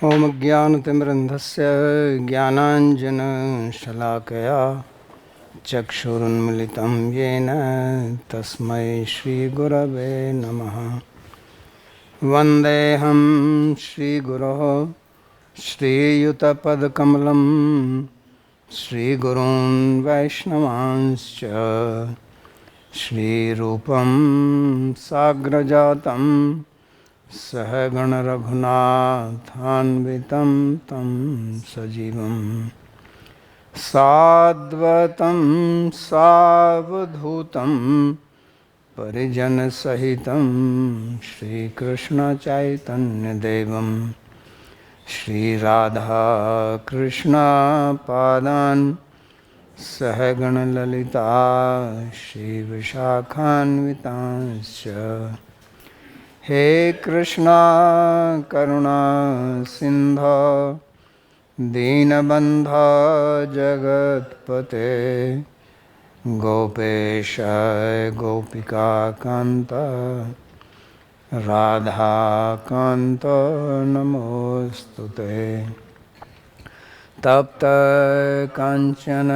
ॐ ज्ञानतिमिरन्धस्य ज्ञानाञ्जनशलाकया चक्षुरुन्मिलितं येन तस्मै श्रीगुरवे नमः। वन्देऽहं श्रीगुरोः श्रीयुतपदकमलं श्रीगुरून् वैष्णवांश्च श्रीरूपं साग्रजातं सहगण रघुनाथान्वितं तं सजीवं साद्वतं सावधूतं परिजनसहितं श्रीकृष्णचैतन्यदेवं श्रीराधाकृष्णपादान् सहगण ललिता श्रीविशाखान्वितांश्च। हे कृष्णा करुणा सिंधो दीनबन्धो जगत्पते गोपेश गोपिकान्त राधाकान्त नमोस्तुते। तप्त कांचन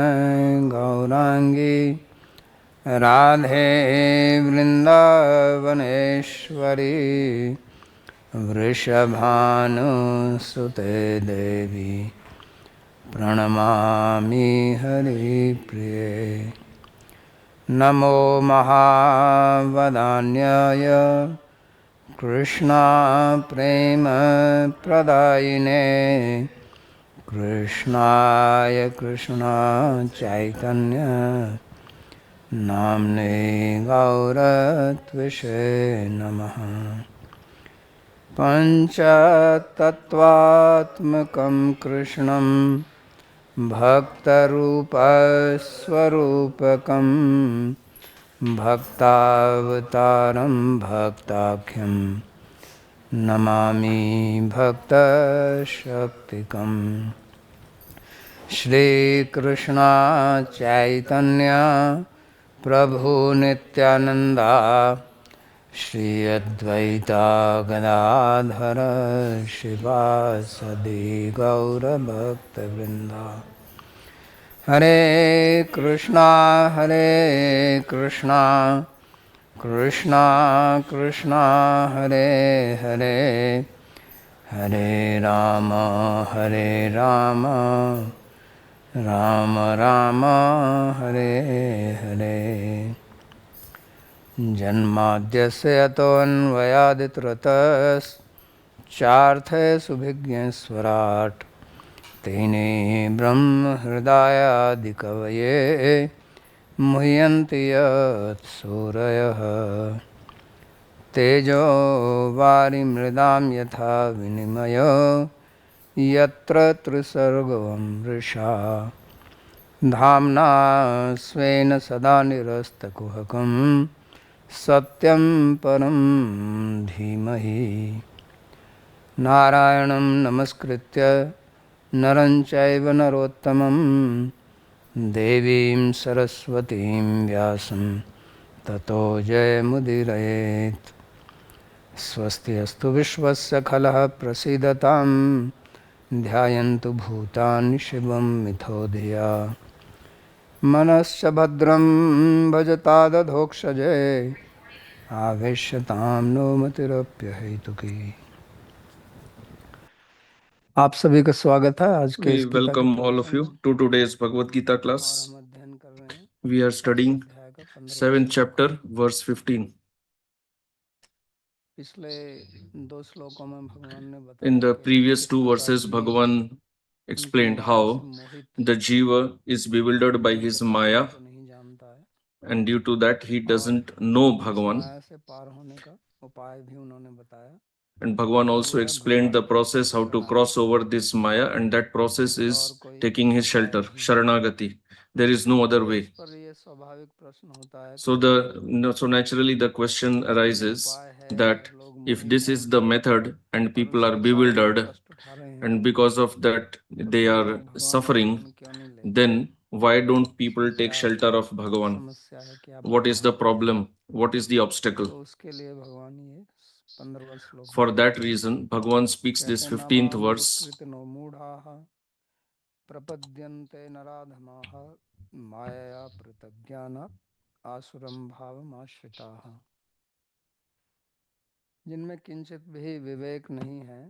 गौरांगी राधे वृंदावनेश्वरी वृषभानुसुते देवी प्रणमामि हरिप्रिये। नमो महावदान्याय कृष्णा प्रेम प्रदायिने कृष्णाय कृष्णा चैतन्य नाम्ने गौरत्विषे नमः। पञ्चतत्त्वात्मकं कृष्णं भक्तरूपस्वरूपकं भक्तावतारं भक्ताख्यं नमामि भक्तशक्तिकम्। श्रीकृष्ण चैतन्य प्रभु नित्यानंदा श्री अद्वैता गदाधर शिवासदि गौरभक्तवृंदा। हरे कृष्णा कृष्णा कृष्णा हरे हरे हरे राम राम राम हरे हरे। जन्माद्यस्य यतोऽन्वयादितरतश्चार्थे सुभिज्ञस्वराट् तेने ब्रह्म हृदयादिकवये मुह्यन्ति यत् सूरयः। तेजो वारिमृदां यथा विनिमयो यत्र त्रिसर्गो मृषा धाम्ना स्वेन सदा निरस्तकुहकं सत्यं परं धीमहि। नारायणं नमस्कृत्य नरं चैव नरोत्तमं देवीं सरस्वतीं व्यासं ततो जयमुदीरयेत्। स्वस्ति अस्तु विश्वस्य खलः प्रसीदतां ध्यायन्तु भूतानि शिवं मिथो धिया। मनश्च भद्रं भजतादधोक्षजे आवेश्यतां नो मतिरप्यहेतुकी। आप सभी का स्वागत है आज के We welcome all of you to today's Bhagavad Gita class. We are studying 7th chapter, verse 15. In the previous two verses, Bhagavan explained how the Jiva is bewildered by his Maya, and due to that he doesn't know Bhagavan. And Bhagavan also explained the process how to cross over this Maya, and that process is taking his shelter, Sharanagati. There is no other way. So naturally the question arises that if this is the method and people are bewildered and because of that they are suffering, then why don't people take shelter of Bhagavan? What is the problem? What is the obstacle? 15वां श्लोक For that reason, Bhagavan speaks this 15th verse. दुष्कृतिनो मूढ़ाः प्रपद्यन्ते नराधमाः मायया पृथग्ज्ञानात् आसुरं भावमाश्रिताः। जिनमें किंचित भी विवेक नहीं है,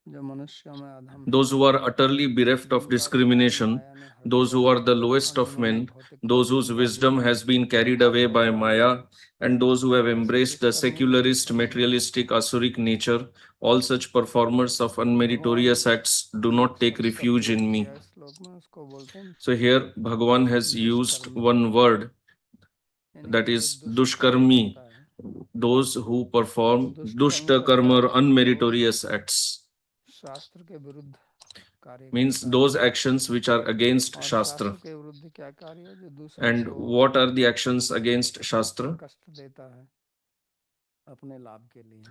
जो मनुष्यों में अधम है, Those who are utterly bereft of discrimination, those who are the lowest of men, those whose wisdom has been carried away by Maya, and those who have embraced the secularist, materialistic, asuric nature, all such performers of unmeritorious acts do not take refuge in me. So here Bhagavan has used one word, that is dushkarmi, those who perform dushta karma or unmeritorious acts. शास्त्र के विरुद्ध कार्य Means those actions which are against Shastra. के विरुद्ध क्या कार्य है, जो दूसरों And what are the actions against Shastra? कष्ट देता है अपने लाभ के लिए,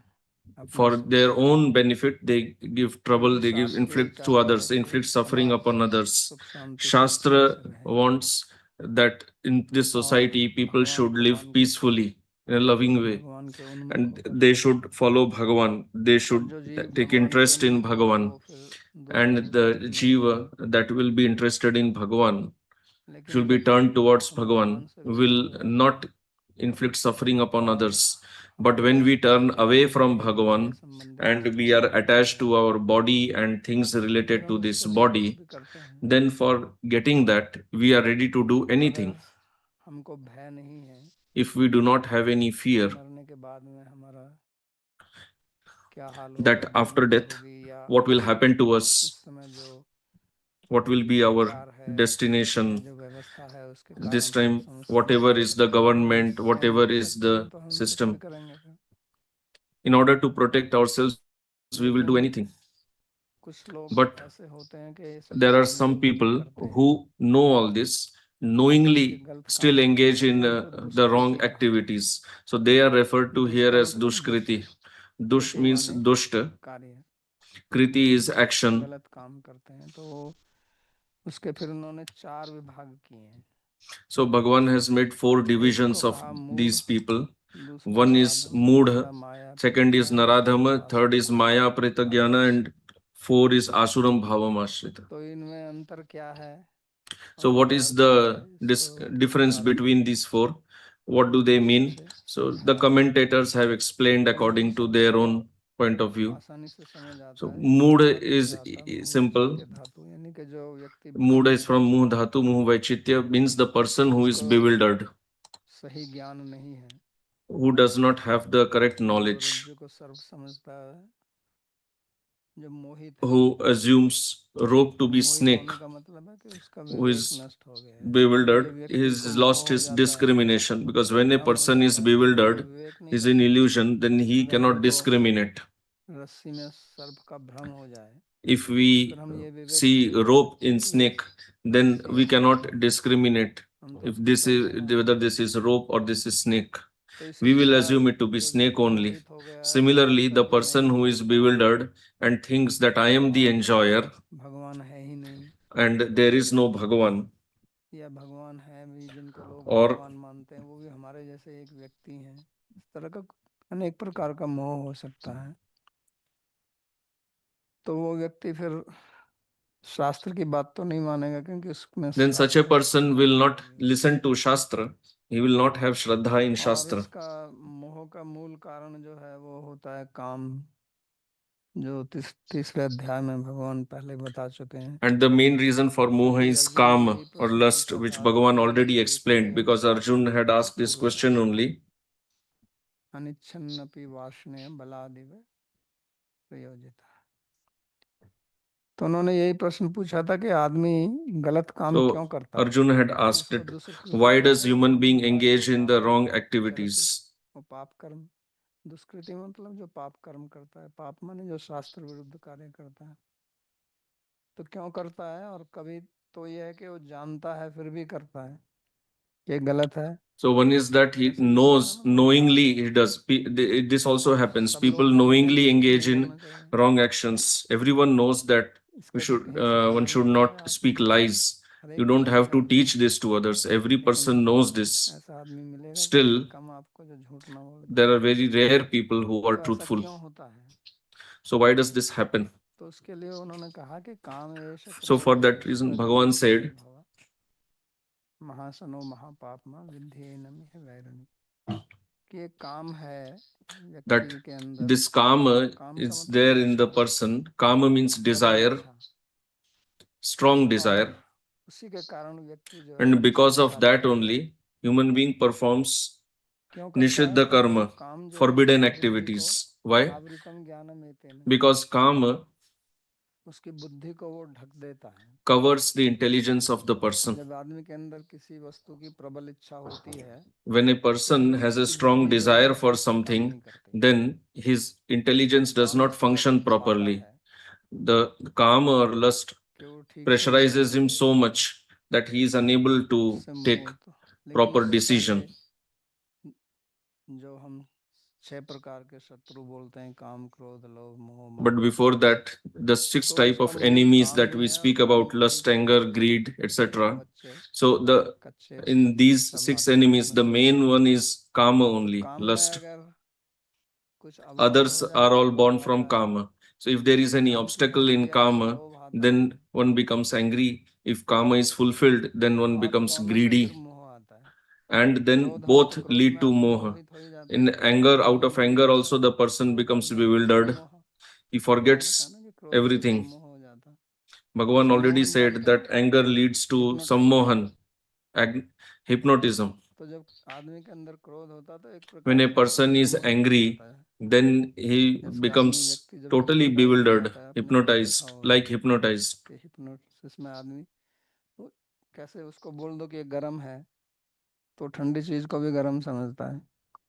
For their own benefit, they give trouble, they give inflict to others, inflict suffering upon others. Shastra wants that in this society, people should live peacefully in a loving way, and they should follow Bhagavan. They should take interest in Bhagavan, and the jiva that will be interested in Bhagavan should be turned towards Bhagavan, will not inflict suffering upon others. But when we turn away from Bhagavan and we are attached to our body and things related to this body, then for getting that, we are ready to do anything. If we do not have any fear that after death, what will happen to us, what will be our destination, this time, whatever is the government, whatever is the system, in order to protect ourselves, we will do anything. But there are some people who know all this, knowingly still engage in the wrong activities. So they are referred to here as dushkriti. Dush means dushta. Kriti is action. उसके फिर उन्होंने 4 विभाग किए हैं. So Bhagavan has made 4 divisions of these people. One is Moodha, second is Naradhama, third is Maya Pritagyana, and 4 is Asuram Bhavamashrita. तो इनमें अंतर क्या है? So what is the difference between these 4? What do they mean? So the commentators have explained according to their own point of view. So Moodha is simple. Moodha is from Muh Dhatu, Muh Vaichitya, means the person who is bewildered, who does not have the correct knowledge, who assumes rope to be snake, who is bewildered, he has lost his discrimination, because when a person is bewildered, is in illusion, then he cannot discriminate. If we see rope in snake, then we cannot discriminate if this is whether this is rope or this is snake. We will assume it to be snake only. Similarly, the person who is bewildered and thinks that I am the enjoyer and there is no Bhagavan, or अनेक प्रकार का मोह हो सकता है, तो वो व्यक्ति फिर शास्त्र की बात तो नहीं मानेगा, क्योंकि उसमें then such a person will not listen to Shastra. He will not have Shraddha in Shastra. इसका मोह का मूल कारण जो है वो होता है काम, जो तीसरे अध्याय में भगवान पहले बता चुके हैं. And the main reason for moha is kama or lust, which Bhagavan already explained, because Arjun had asked this question only. अनिच्छन्नपि वासने बलादिव प्रयोजिता. तो उन्होंने यही प्रश्न पूछा था कि आदमी गलत काम क्यों करता है. Arjuna had asked it, why does human being engage in the wrong activities? वो पाप कर्म, दुष्कृति मतलब जो पाप कर्म करता है, पाप माने जो शास्त्र विरुद्ध कार्य करता है, तो क्यों करता है. और कभी तो यह है कि वो जानता है फिर भी करता है, ये गलत है. So one is that he knows, knowingly he does. This also happens. People knowingly engage in wrong actions. Everyone knows that one should not speak lies. You don't have to teach this to others. Every person knows this. Still, आपको जो झूठ ना बोलते there are very rare people who are तो ऐसा truthful. क्यों होता है? So why does this happen? तो उसके लिए उन्होंने कहा कि काम एष So for that reason, Bhagavan said महासनो महापापमा विद्धेनमिह वैरिणी, कि एक काम है that व्यक्ति के अंदर। this kama काम का is मतलब there in the इच्छा, person. Kama means प्रबल desire, इच्छा, strong desire, और उसी के कारण व्यक्ति जो है and वो because निषिद्ध of कर्म that करता है। only human being performs क्यों करता है? Nishiddha क्योंकि वो karma, काम जो है forbidden उसकी बुद्धि activities. को Why? आवृतम ज्ञानम एतेन, Because kama उसकी बुद्धि को वो ढक देता है। covers the intelligence of the person. जब आदमी के अंदर किसी वस्तु की प्रबल इच्छा होती है When a तो person फिर has a उसकी strong बुद्धि जो है desire वो for ठीक से काम something, नहीं करती। then his intelligence जब does काम not उसको function छाता properly. है The kama or lust कि वो ठीक से pressurizes him उससे so much that he is unable to take मोहित, लेकिन proper उससे पहले decision. जो हम 6 प्रकार के शत्रु बोलते हैं, काम क्रोध लोभ मोह मद, But before that, the 6 तो type उसका of मूल enemies काम that ही we है, और speak काम about, को ही lust, anger, greed, etc. बच्चे So कच्चे in these सब 6 आते हैं enemies, उसमें the से। main one is kama तो only, काम में lust. अगर कुछ अवरोध Others हो are जाए all तो born बाधा from आए, kama. So if there is any काम की obstacle in पूर्तियां से kama, लोभ आता है, then one becomes angry. If kama is fulfilled, then one और becomes दोनों से फिर greedy. मोह आता है। And then क्रोध हो तो both क्रोध में lead to आदमी moha. मोहित हो ही जाता In है, anger, out of मोहित हो anger जाता also है, the person क्रोध becomes करता है तो bewildered. सम्मोह, He आपने कहा ना forgets कि क्रोध से everything. सम्मोह हो जाता है। Bhagavan already सम्मोहन said जानते हो? that anger leads to hypnotism. sammohan, hypnotism. तो जब आदमी के अंदर क्रोध होता है तो एक When प्रकार a से वो person is सम्मोहित हो angry, जाता है। then he जैसे आदमी becomes व्यक्ति जब totally हिप्नोटाइज हो bewildered, जाता है, आपने देखा hypnotized, होगा like hypnotized. कि हिप्नोसिस में आदमी वो कैसे उसको बोल दो कि ये गर्म है तो ठंडी चीज को भी गर्म समझता है,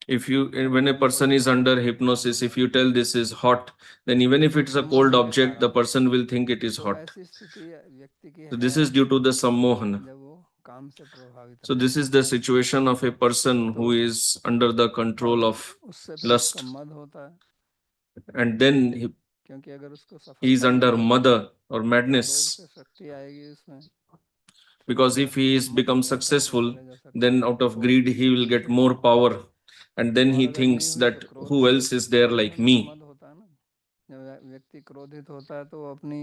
If you, और when a गर्म को person भी is ठंडा under hypnosis, if you समझता है। tell this is hot, then even if तो it's a cold सम्मोहन के object, the कारण person will think it is तो hot. ऐसी स्थिति व्यक्ति की So है this is due to the sammohana. जब वो काम से प्रभावित So रहता this is है। the situation of a person तो who is under the control और of उससे फिर उसका lust, मद होता है, and then क्योंकि अगर उसको he is सफलता under मिलेगी mada or तो लोभ madness. से शक्ति आएगी उसमें, फिर Because if वो he is मद become से successful, शक्तिशाली, जो then शक्तिशाली out of क्रोध greed से he will get शक्तिशाली more होता है। power, and then और he अगर नहीं thinks हुई तो that क्रोध who से, else is there क्रोध like में तो me. मद होता है ना, जब व्यक्ति क्रोधित होता है तो वो अपनी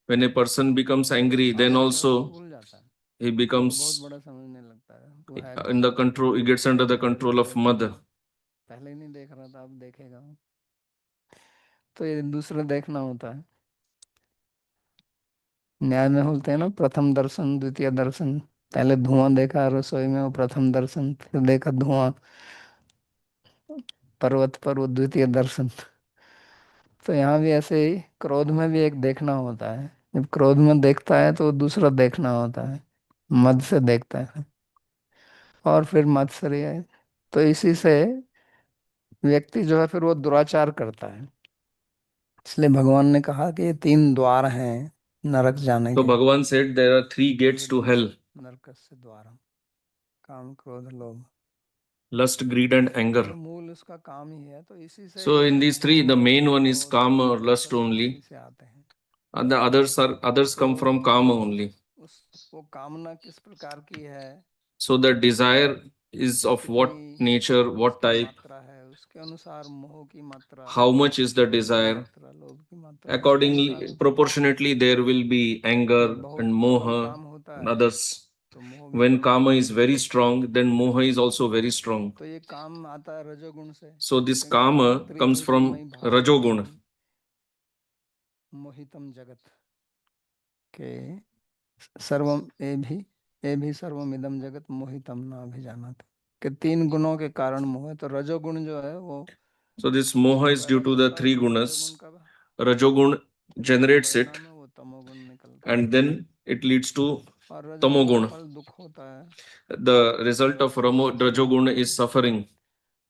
When a person becomes जो angry, then सामर्थ्य है उसको also भूल जाता है, he खुद को बहुत becomes बड़ा समझने लगता है, वो है in कौन, the control, he gets under the मेरे control ऊपर of mother. पहले ही नहीं देख रहा था अब देखेगा, तो ये दूसरा देखना होता है। न्याय में बोलते हैं ना, प्रथम दर्शन द्वितीय दर्शन, पहले धुआं देखा रसोई में वो प्रथम दर्शन, फिर देखा धुआं पर्वत पर वो द्वितीय दर्शन। तो यहाँ भी ऐसे ही क्रोध में भी एक देखना होता है, जब क्रोध में देखता है तो दूसरा देखना होता है, मद से देखता है और फिर मत्सर्य है। तो इसी से व्यक्ति जो है फिर वो दुराचार करता है। इसलिए भगवान ने कहा कि ये 3 द्वार हैं नरक जाने So के, Bhagavan said there are 3 gates to hell: नरकस्य Dwaram, काम क्रोध लोभ, lust, greed, and तो anger. ये मूल उसका काम ही है। तो इसी से So ये in these 3, the मोह main one is क्रोध kama or लोभ ये lust सब इसी only, से आते हैं। and the others तो come from kama only. उस वो कामना किस प्रकार की है, So the desire is of what कितनी nature, what उसकी type, मात्रा है, उसके अनुसार मोह की मात्रा, how much is the क्रोध की desire. मात्रा, लोभ की मात्रा, उसके अनुसार Accordingly, proportionately, there will be जब anger बहुत and प्रबल moha काम होता and है others. तो मोह भी When प्रबल kama होता is है। very strong, then moha is also very strong. तो ये काम आता है रजोगुण से, So this क्योंकि काम kama comes from त्रिपुरुषमयी भाव है Rajogun. कि मोहितम जगत के सर्वम ए भी सर्वम इदम जगत मोहितम ना अभिजानत, के 3 गुणों के कारण मोह है। तो रजोगुण जो है वो So this moha is due पैदा to the करता है, 3 फिर रजोगुण gunas. का Rajogun जो generates it, परिणाम है वो तमोगुण निकलता है, and then it leads to और रजोगुण का tamogun. फल दुख होता है। The result of Rajogun is suffering.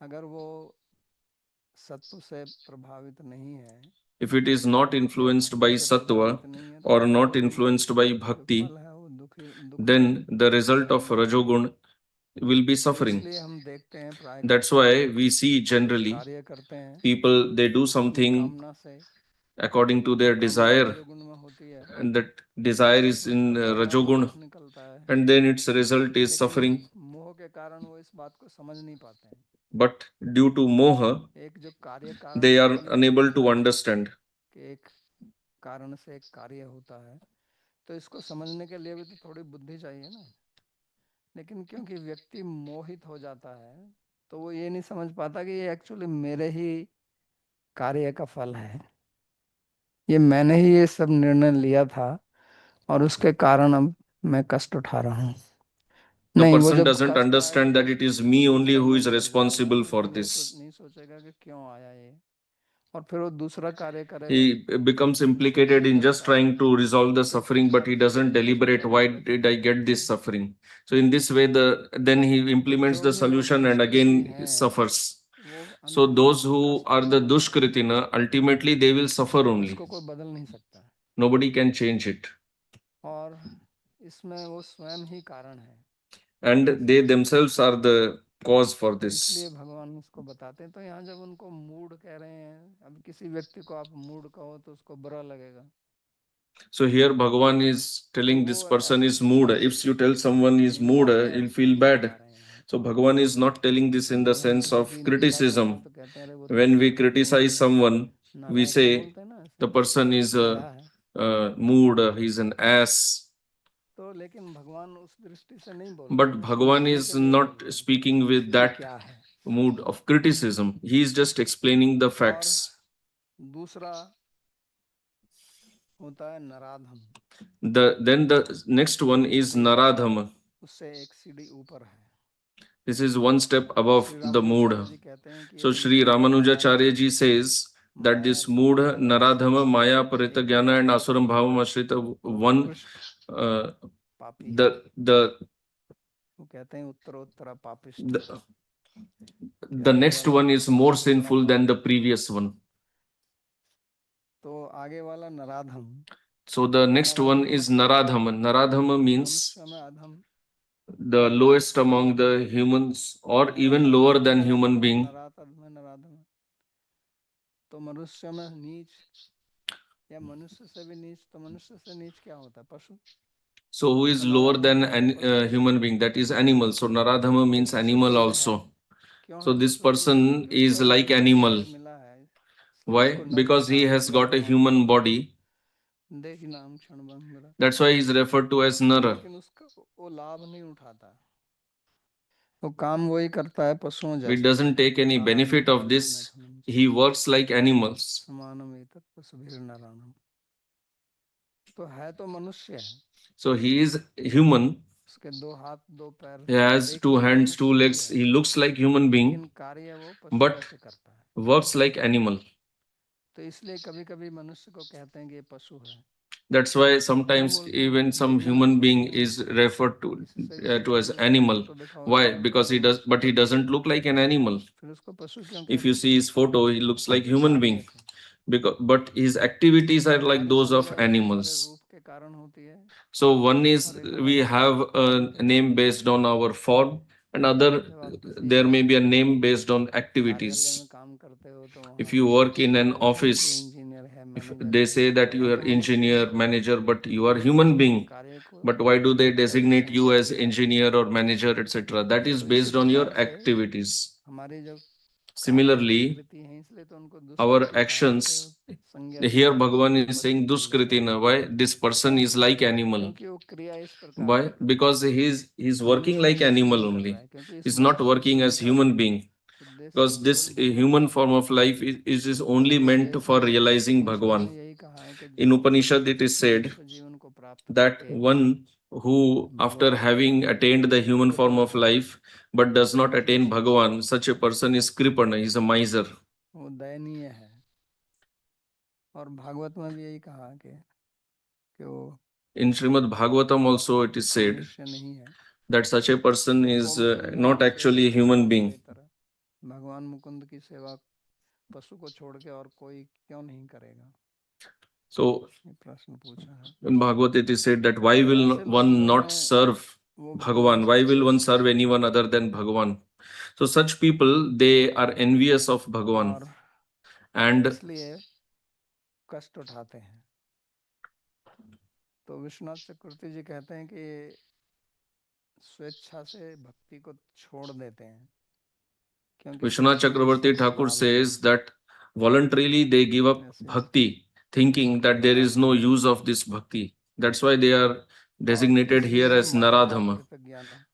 अगर वो सत्व से प्रभावित नहीं है, If it is not influenced by भक्ति से sattva प्रभावित नहीं है, तो or उसका not जो influenced by जो bhakti, फल है वो दुख ही then the result of भोगना पड़ता है। Rajogun will be तो suffering. इसलिए हम देखते हैं प्राय That's करते हैं, why we see कुछ generally कार्य करते हैं people, they do अपनी something कामना से, according to तो their कामना desire, रजोगुण में होती है, and that desire तो is फिर in उसका परिणाम Rajogun, दुख निकलता है। and then its result is लेकिन suffering. मोह के कारण वो इस बात को समझ नहीं पाते हैं, but due to moha, एक जो कार्य कारण they are संबंध unable होता to है understand. कि एक कारण से एक कार्य होता है, तो इसको समझने के लिए भी तो थोड़ी बुद्धि चाहिए ना। लेकिन क्योंकि व्यक्ति मोहित हो जाता है, तो वो ये नहीं समझ पाता कि ये एक्चुअली मेरे ही कार्य का फल है, ये मैंने ही ये सब निर्णय लिया था और उसके कारण अब मैं कष्ट उठा रहा हूँ। The नहीं, वो person जब doesn't कष्ट आएगा understand तो that it उसको is उसको me only दूसरा who is दोष लग जाएगा, responsible for वो ये this. नहीं सोचेगा कि क्यों आया ये, और फिर वो दूसरा कार्य करेगा, He becomes खुद implicated से in just करता है, trying to resolve the फिर suffering, but he doesn't deliberate why did I get this suffering. So in this way, then he तो implements जो the भी लोग solution and दुष्कृति again हैं suffers. वो So अंत में those who कष्ट are ही the भोगते हैं, dushkritina, ultimately they will suffer only. उसको कोई बदल नहीं सकता है। Nobody can change it. और इसमें वो स्वयं ही कारण है, And they themselves are the cause for तो इसलिए this. भगवान उसको बताते हैं। तो यहाँ जब उनको मूड कह रहे हैं, अब किसी व्यक्ति को आप मूड कहो तो उसको बुरा लगेगा, So here Bhagavan is तो telling वो this person ऐसे is mood. If you tell someone is mood, निंदा में he'll feel नहीं bad. बता रहे हैं। So Bhagavan is not telling this in the जब हम sense किसी of की निंदा करते हैं criticism. तो कहते हैं अरे वो तो When we mood mood criticize है, someone, we नालायक, नहीं say बोलते हैं ना ऐसे, the person is गधा है। a mood, he's an ass. तो लेकिन भगवान उस दृष्टि से नहीं बोल रहे But हैं, वो Bhagavan समझाने is के लिए बोल not रहे हैं speaking with कि that क्या है। mood of criticism. He is just explaining the और facts. दूसरा होता है नराधम, Then the next one is Naradhama. उससे एक सीढ़ी ऊपर है। This is one step above Shri the mood. Ramanujacharya ji कहते हैं कि ये So Sri बिल्कुल Ramanujacharya नराधम ji says that Maya this mood, Naradhama, Maya, एक Parita Jnana, and Asuram Bhavam Ashrita, one, उत्कृष्ट uh, पापी है। the वो कहते हैं उत्तरोत्तर पापिष्ट the है, कि the आगे next वाला one is more सबसे बड़ा sinful than पापी the है। previous one. तो आगे वाला नराधम, So the next one नराधम is मतलब Naradhama. Naradhama means मनुष्य में अधम, the lowest among the humans, or even नरात lower than नरात human being. नरात अधम नराधम, तो मनुष्य में नीच, या मनुष्य से भी नीच, तो मनुष्य से नीच क्या होता है, पशु। So who is तो lower नराधम than क्या है, an पशु। human being? That is animal. So Naradhama तो means पशु animal तुल्य है। also. क्यों So है this पशु तुल्य, person क्योंकि is उसको like ह्यूमन animal. बॉडी मिला है, इसलिए Why? उसको नर Because he कहा has got a जाता है। human body. देखी नाम क्षण भंगुरा, That's why he is referred to as Nara. लेकिन उसका वो लाभ नहीं उठाता, वो काम वही करता है पशुओं He जैसा। doesn't take any आहारम benefit of चारम this. मैथुनम च He works like animals. समानम एतत् पशुभिर नराणाम। तो है तो मनुष्य है, So he is human. उसके दो हाथ दो पैर He has two देखने में hands, two मनुष्य ही legs. है, He looks like human being, लेकिन कार्य वो पशु but जैसे करता है। works like animal. तो इसलिए कभी कभी मनुष्य को कहते हैं कि ये पशु है। That's why क्यों sometimes बोलते हैं, even some देखने में human तो being बढ़िया है, is referred इससे भी to सुंदर as लगता है, animal. फोटो दिखाओ Why? दिखाओ Because कैसा he है, does, but he doesn't look like an animal. फिर उसको पशु क्यों If you कहते हैं। see his photo, he looks like human being. कार्य थे, Because, but his activities are like हमारी those of संज्ञा बहुत सारे animals. रूप के कारण होती है, So one is और एक we हमारे have कर्म a के कारण name होती based है। on our form, and other जब आप किसी there may be a name based on कार्यालय में activities. काम करते हो तो वहाँ If you work in an कहते हैं कि office, इंजीनियर है, if मैनेजर they है, say that तो you है are तो मनुष्य engineer, he, manager, but you are लेकिन human उसके being. कार्य को But why do they कई designate you संज्ञा as दी जाती है। engineer or manager, etc.? That is तो इसी based on प्रकार your से activities. हमारी जो कार्य है, Similarly, कृति है, इसलिए तो उनको our दुष्कृति कहा, इसलिए वो actions. संज्ञा दी Here जाती है कि Bhagavan ये is पशु saying तुल्य है, Duskritina. Why? This person is like animal. क्योंकि वो क्रिया इस प्रकार Why? की करता Because है। he's working मनुष्य like जैसी animal नहीं कर रहा only. है, क्योंकि इस He's not मनुष्य working में as का human being. उद्देश्य Because केवल this भगवान human का form of life is only meant उपदेश for है। realizing उपनिषदों Bhagavan. में यही कहा है कि In जो Upanishad, it is said मनुष्य जीवन को प्राप्त that करके one who, after भगवान को having attained the human form कृपण of है, life, but does not attain Bhagavan, such a person is Kripana, he is a miser. वो दयनीय है। और भागवत में भी यही कहा कि वो In Srimad Bhagavatam also it is said मनुष्य नहीं है। that such a person is गोमतीम not actually a सेवयते human being. पितरम, भगवान मुकुंद की सेवा पशु को छोड़ के और कोई क्यों नहीं करेगा, So ये प्रश्न पूछा है। in Bhagavad it is said that why तो will ऐसे लोग one जो not हैं serve वो भगवान Bhagavan? से Why will one द्वेष serve करते हैं, anyone other than Bhagavan? So such people, they are envious of Bhagavan. और And इसलिए कष्ट उठाते हैं। तो विश्वनाथ चक्रवर्ती जी कहते हैं कि स्वेच्छा से भक्ति को छोड़ देते हैं, Vishwanath Chakravarti Thakur says that voluntarily they give up bhakti, thinking that there is no use of this bhakti. That's why they are designated here as Naradhama.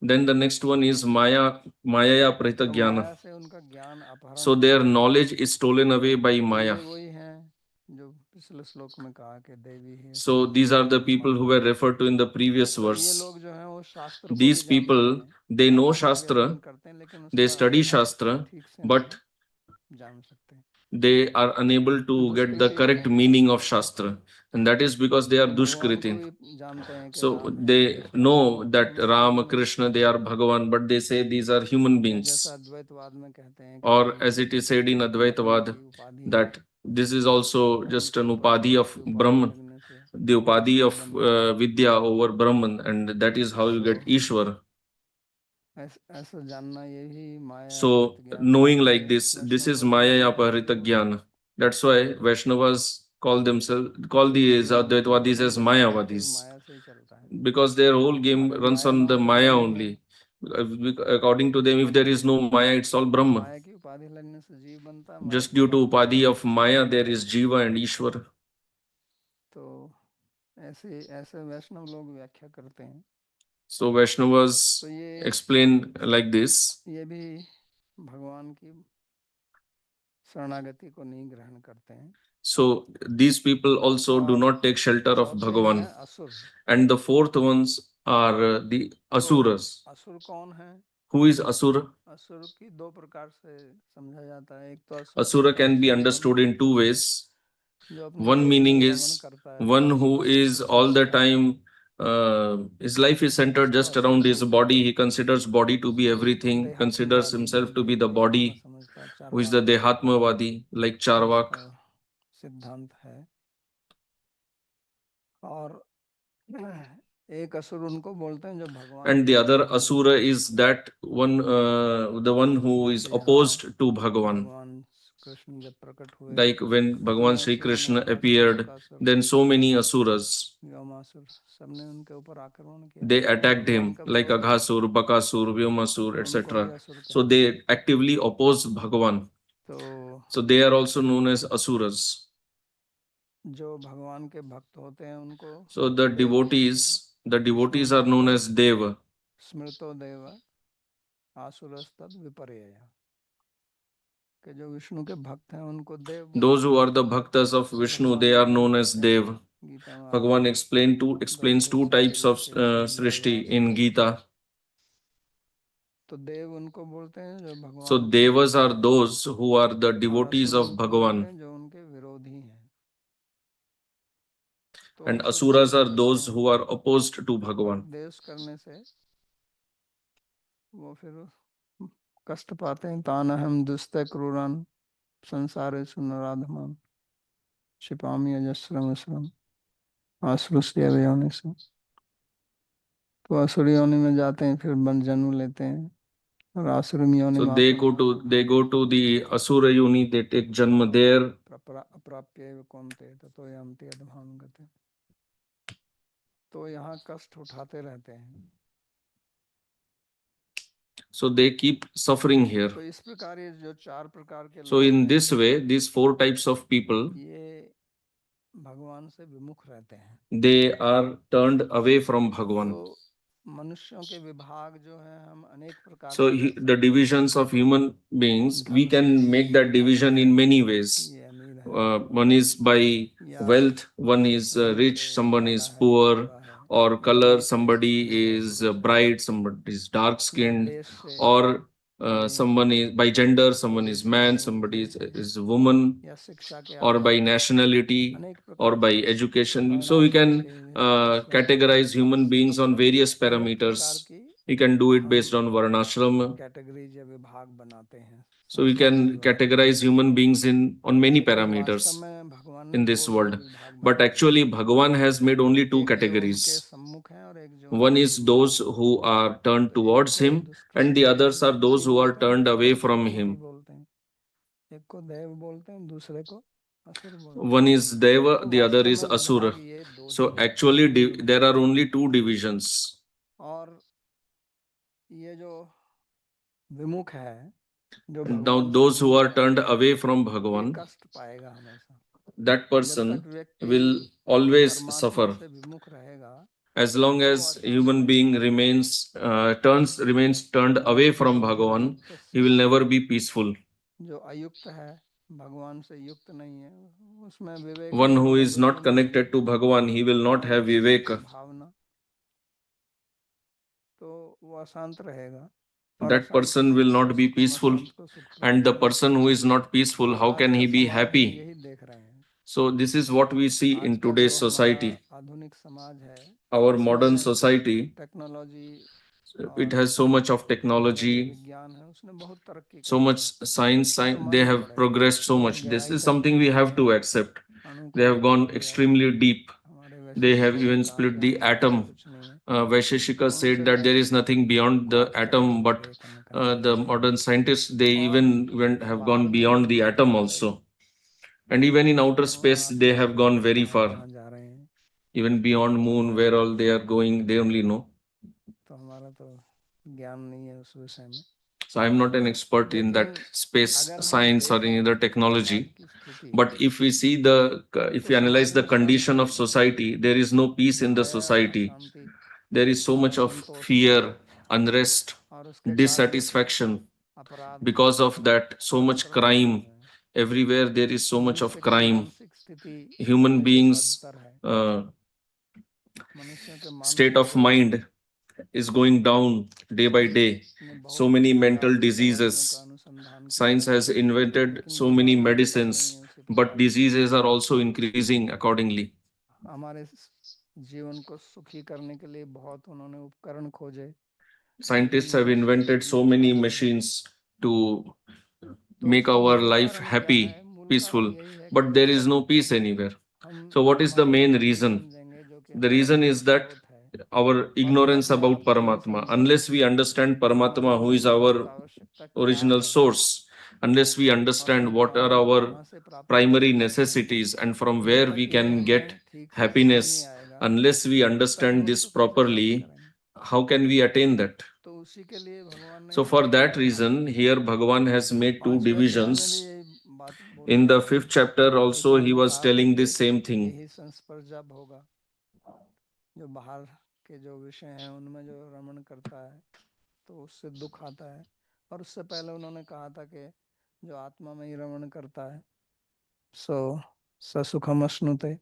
Then the next one is Maya Pritagyana. So their knowledge is stolen away by Maya. So these are the people who were referred to in the previous verse. These people, they know Shastra, they study Shastra, but they are unable to get the correct meaning of Shastra. And that is because they are Dushkriti. So they know that Ram, Krishna, they are Bhagavan, but they say these are human beings. Or as it is said in Advaitavad, that this is also just an upadhi of Brahman, the upadhi of Vidya over Brahman, and that is how you get Ishwar. So knowing like this is Maya Aparita Jnana. That's why Vaishnavas call these Advaitavadis as Mayavadis, because their whole game runs on the Maya only. According to them, if there is no Maya, it's all Brahma. Just due to upadhi of Maya, there is Jiva and Ishwar. So Vaishnavas explain like this. So these people also do not take shelter of Bhagavan. And the fourth ones are the Asuras. Who is Asura? Asura can be understood in two ways. One meaning is one who is all the time, his life is centered just around his body. He considers body to be everything, considers himself to be the body, who is the Dehatmavadi, like Charvak. And the other Asura is that one, the one who is opposed to Bhagavan. Like when Bhagavan Sri Krishna appeared, then so many Asuras, they attacked him, like Aghasur, Bakasur, Vyomasur, etc. So they actively oppose Bhagavan. So they are also known as Asuras. So the devotees are known as Deva. Those who are the bhaktas of Vishnu, they are known as Dev. Bhagavan explains two types of srishti in Gita. So Devas are those who are the devotees of Bhagavan. And Asuras are those who are opposed to Bhagavan. कष्ट पाते हैं तान हम दुष्ट क्रूरन संसारे सुनराधमान क्षिपामि अजस्रम श्रम आश्रुष्य योनि से। तो असुरी योनि में जाते हैं, फिर जन्म लेते हैं और आसुरी योनि में they go to the asura yoni, they take janma there. अप्राप्य कौनते ततो यान्ति अधमाम गते। तो यहाँ कष्ट उठाते रहते हैं। So they keep suffering here. So in this way, these four types of people, they are turned away from Bhagavan. So the divisions of human beings, we can make that division in many ways. One is by wealth, one is rich, someone is poor, or color, somebody is bright, somebody is dark skinned, or someone is by gender, someone is man, somebody is woman, or by nationality, or by education. So we can categorize human beings on various parameters. We can do it based on varnashram. So we can categorize human beings on many parameters in this world. But actually, Bhagavan has made only two categories. One is those who are turned towards him, and the others are those who are turned away from him. One is Deva, the other is Asura. So actually, there are only two divisions. जो Now, भगवान से those who दूर are है turned away from ये Bhagavan, कष्ट पाएगा हमेशा। that जब person तक व्यक्ति will always परमात्मा suffer. से विमुख रहेगा As long तो वो as अशांत human being रहेगा। remains turned away from Bhagavan, युक्त he will शिष्य never be peaceful. जो अयुक्त है, भगवान से युक्त नहीं है, उसमें विवेक One नहीं who होगा, is not बुद्धि नहीं connected होगी, to Bhagavan, he will not have viveka. भावना, तो वो अशांत रहेगा। और That अशांत person will से not be सुखम, peaceful. अशांत को सुख And प्राप्त the नहीं होगा। person who is not peaceful, how आज can का he be समाज हम happy? यही देख रहे हैं। So this is what we see in आज का जो today's हमारा society. आधुनिक समाज है, Our modern इसमें society, टेक्नोलॉजी it और has so much of हमारा जो technology, विज्ञान है उसने बहुत तरक्की so कर ली much है। science, ये तो they मानना have पड़ेगा, progressed so बहुत much. This गहराई is तक something we पहुंच have गए to हैं, accept. अणु They को have देख gone लिया। extremely deep. हमारे They have वैशेषिकों ने even कहा split कि the हमारे पास atom. कुछ नहीं है, Vaisheshika तो said उनसे that there direct is nothing beyond the बात करने atom, के but लिए कनेक्ट the किया। modern scientists, they और even have बाहर gone में भी beyond the देखा atom जाए also. And even in outer तो वहाँ space, they आसमान have में gone भी very कहाँ far. कहाँ जा रहे हैं, Even beyond moon, where all they are going, they only know. तो हमारा तो ज्ञान नहीं है उस विषय में। So I'm not an expert in that लेकिन space अगर हम science or any देखें other समाज technology. की स्थिति, But if we see if तो we analyze समाज the में शांति condition of नहीं है, society, there is no peace in the भय, society. अशांति, There is so much of असंतोष, fear, unrest, और उसके कारण dissatisfaction. अपराध, Because of that, so much अक्रांति हो crime. रहे हैं। Everywhere there is so much of मनुष्य की crime. मानसिक स्थिति Human दिन से beings' बदतर है। मनुष्यों के state मानसिक of जो mind is going down day by day. Science ने So बहुत many प्रकार mental की दवाइयों का diseases. अनुसंधान किया Science है, has invented लेकिन so many बीमारियां भी बढ़ रही हैं medicines, उसी but प्रकार की। diseases are also increasing accordingly. हमारे जीवन को सुखी करने के लिए बहुत उन्होंने उपकरण खोजे, लेकिन Scientists have मनुष्य के invented so लिए many काम नहीं आए। machines to तो make उसका our मूल life कारण क्या happy, है? मूल कारण peaceful, यही है कि but there is no peace anywhere. हम So, what is the main परमात्मा को नहीं reason? समझेंगे जो कि The हमारा reason मूल is that स्रोत है। our ignorance परमात्मा about आपको नहीं Paramatma. समझेगा Unless we understand कि हमारी Paramatma, who is मूलभूत our आवश्यकता क्या original है source, unless we और understand हम what are आनंद our कहाँ से प्राप्त कर primary सकते हैं, necessities and from जब where तक we ये can get हमें ठीक से समझ नहीं happiness, आएगा unless we तब तक understand हम this उसको कैसे प्राप्त properly, करेंगे। how can we attain that? तो उसी के लिए भगवान ने So, यहाँ for that अध्यात्म मार्ग reason, दिया। here Bhagavan has made two पांचवें अध्याय में भी divisions. यही बात बोली In है, the fifth chapter, एक also, he उन्होंने was कहा था telling कि this same thing. यही संस्पर्श जब होगा, जो बाहर के जो विषय हैं उनमें जो रमण करता है तो उससे दुख आता है। और उससे पहले उन्होंने कहा था कि जो आत्मा में ही रमण करता है सो स सुखम अश्नुते,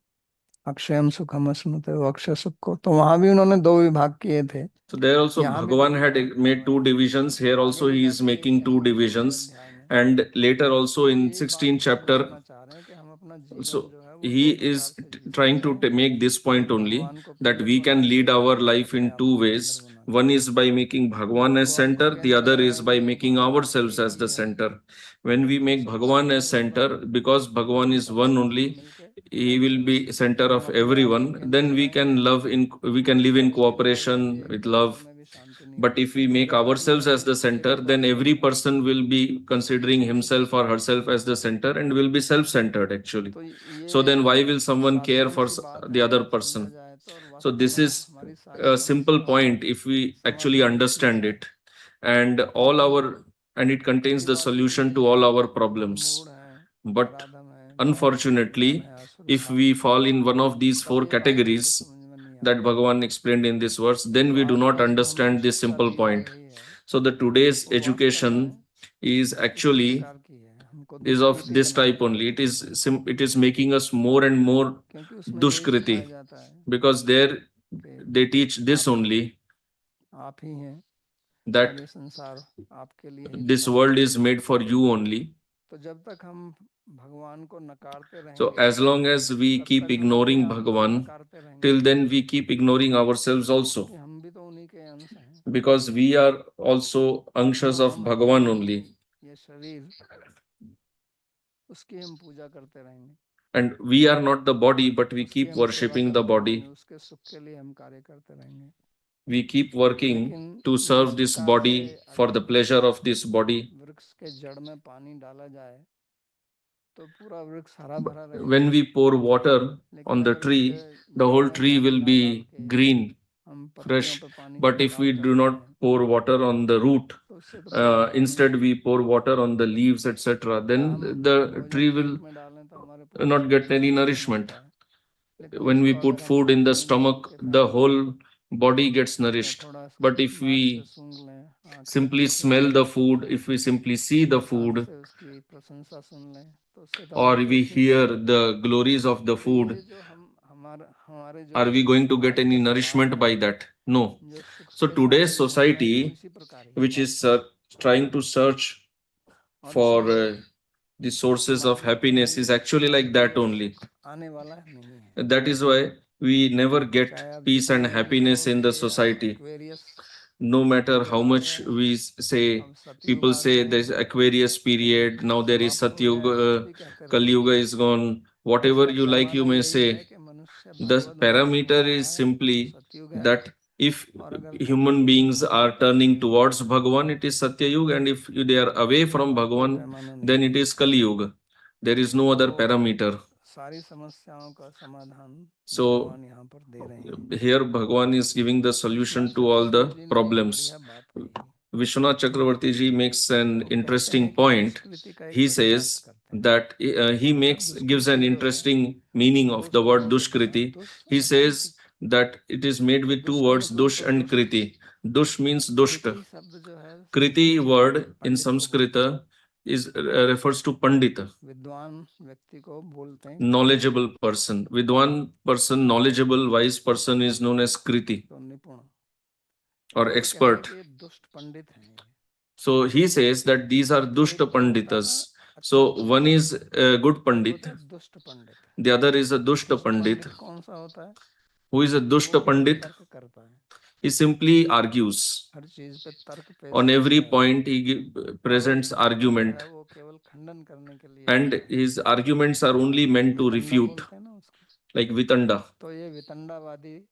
अक्षयम सुखम अश्नुते, वो अक्षय सुख को, तो वहां भी उन्होंने दो विभाग किए थे। So there also यहाँ भी दो Bhagavan had विभाग किए made हुए two हैं, divisions. Here आगे also भी he is जाके making two देखेंगे 11वें divisions. अध्याय में। And later also वो in यही बात 16th chapter, समझाना चाह रहे हैं कि हम अपना जीवन so जो है वो he दो प्रकार is से जी trying सकते to हैं, make this point एक only, भगवान को that केंद्र we बना can के lead our और एक life अपने in आप two को केंद्र ways. बना के। One is by making जब Bhagavan as भगवान को center, the केंद्र other is by बनाएंगे तो making भगवान ourselves एक as ही the है, center. When we तो make सब Bhagavan as सेंटर होगा, center, because Bhagavan is तब one सब only, मिलके he एक will जैसे be center हम of अपने आप को everyone. केंद्र Then we बनाएंगे can we तो can live in सबके लिए वही cooperation है, with परिवार love. में भी शांति नहीं But if होगी, we make परिवार भी ourselves as कभी the center, एक then बात नहीं every मानेगा। person will be considering himself or herself as the center and will be self-centered actually. तो So ये then why will someone care साधारण for सी बात the है other अगर समझा person? जाए तो, और So वास्तव this में is हमारी सारी a simple समस्याओं का point if we actually समाधान इसी में understand है। it. And all our and it contains पिछली the बात भी solution यही to है all our कि हम मूढ़ problems. हैं, But नराधम हैं, ज्ञान unfortunately, है असुर if भाव, we fall in one of these तब four ये बात हमको categories समझ में नहीं that आती। Bhagavan explained in this verse, then तो we do आज not की जो हमें understand this शिक्षा simple दी जा point. रही है So the today's वो वास्तव education में is इसी actually प्रकार की है, हमको is of दुष्कृति this बनाने type के only. लिए, It is making us more and more क्योंकि उसमें यही सिखाया dushkriti, जाता है because there कि they teach this आप only, आप ही हैं और that ये संसार आपके लिए ही this बना है। world is made for you only. तो जब तक हम भगवान को नकारते So रहेंगे as long as we तब keep तक हम अपने ignoring आप को भी Bhagavan, नकारते रहेंगे, till then we keep ignoring ourselves also, क्योंकि हम भी तो उन्हीं के अंश हैं। because we are also जो anshas of हम हैं Bhagavan only, ये शरीर, उसकी हम पूजा करते रहेंगे, and we are not the body, but we उसकी keep हम सेवा worshipping the करते रहेंगे, body. उसके सुख के लिए हम कार्य करते रहेंगे। We keep working लेकिन to जिस serve this प्रकार से body for अगर the pleasure of this body. वृक्ष के जड़ में पानी डाला जाए तो पूरा वृक्ष हरा भरा रहेगा, When we pour water लेकिन on the अगर उसके tree, the जड़ whole में tree पानी will ना डाल be के green, हम पत्तियों fresh. पे पानी But if छिड़काव we do करते not हैं pour water on the root, तो उससे तो परिणाम instead we pour water on the leaves, etc., then हम the भोजन tree will पेट में डालें तो हमारे पूरे not शरीर get को any संतुलन nourishment. मिलता है, लेकिन When we उसको put अगर हम food in the पानी में सूंघ stomach, के the खाएं whole body gets या nourished. थोड़ा इसको But if नाक से we सूंघ लें, आँख से simply सूंघ के smell the देखें, food, if we simply see the can't food, से उसकी प्रशंसा सुन लें, तो उससे तो or हमारा we pet he hear the glories of the तो ये food, जो हम हमारे जो are we going to get any बाह्य स्वभाव nourishment है, by that? No. जो सुख So के साथ today's घूमते हैं, वो society, इसी प्रकार ही है। which is trying to search और for इसलिए the sources of मानव को happiness, भी is actually like that happiness only. आने वाला नहीं है, That is why we never get चाहे आप peace and जितना भी happiness in the बोलिए। society. Aquarius No matter period how आ much गया, we say, अब सतयुग people आ say गया, there's Aquarius कलयुग period, now there is समाप्त हो गया, कुछ Satyuga, भी कहते Kali रहिए, Yuga is gone, whatever उसका you like, you पैमाना may यही है say. कि मनुष्य The भगवद भक्त parameter हो रहा is है तो simply सतयुग है, that if और अगर human कलयुग beings are है तो turning सतयुग towards है। Bhagavan, it is Satya Yuga, and if they are away from और कोई Bhagavan, पैमाना नहीं then है। it is Kali Yuga. There is no other तो parameter. सारी समस्याओं का समाधान So भगवान यहाँ पर दे रहे हैं। here Bhagavan is giving the Vishwanath solution to all Chakraborty the जी ने एक problems. बढ़िया बात कही। Vishwanath Chakravarti ji makes an वो कहते हैं interesting कि point. दुष्कृति का एक He बढ़िया अर्थ says करते हैं। that he मतलब gives an दुष्कृति जो है interesting meaning दो of the word शब्दों से बना है, Dushkriti. दुष He और कृति। says that it is made तो with two दुष का words, मतलब Dush तो and दुष्ट, Kriti. Dush means Dushta. कृति शब्द जो है Kriti word in पंडित को बोलते हैं, Sanskrit is refers to Pandita, विद्वान व्यक्ति को बोलते हैं कृति। knowledgeable person. With one person, knowledgeable, wise person is known as Kriti तो निपुण, or तो ये कह रहे हैं expert. कि ये दुष्ट पंडित हैं ये। So he says that these are Dushta एक तो होता है Panditas. अच्छा So one Pandit, is a good एक Pandit, होता है दुष्ट पंडित। the other is a Dushta दुष्ट Pandit. पंडित कौन सा होता है? Who is a वो Dushta केवल Pandit? तर्क करता है, He simply argues. हर चीज पे तर्क पेश On every करता है, point, he और वो presents तर्क जो argument, है वो केवल खंडन करने के लिए and होता है। his arguments are only meant to वितंडा refute, बोलते हैं ना उसको, like Vitanda. तो ये वितंडावादी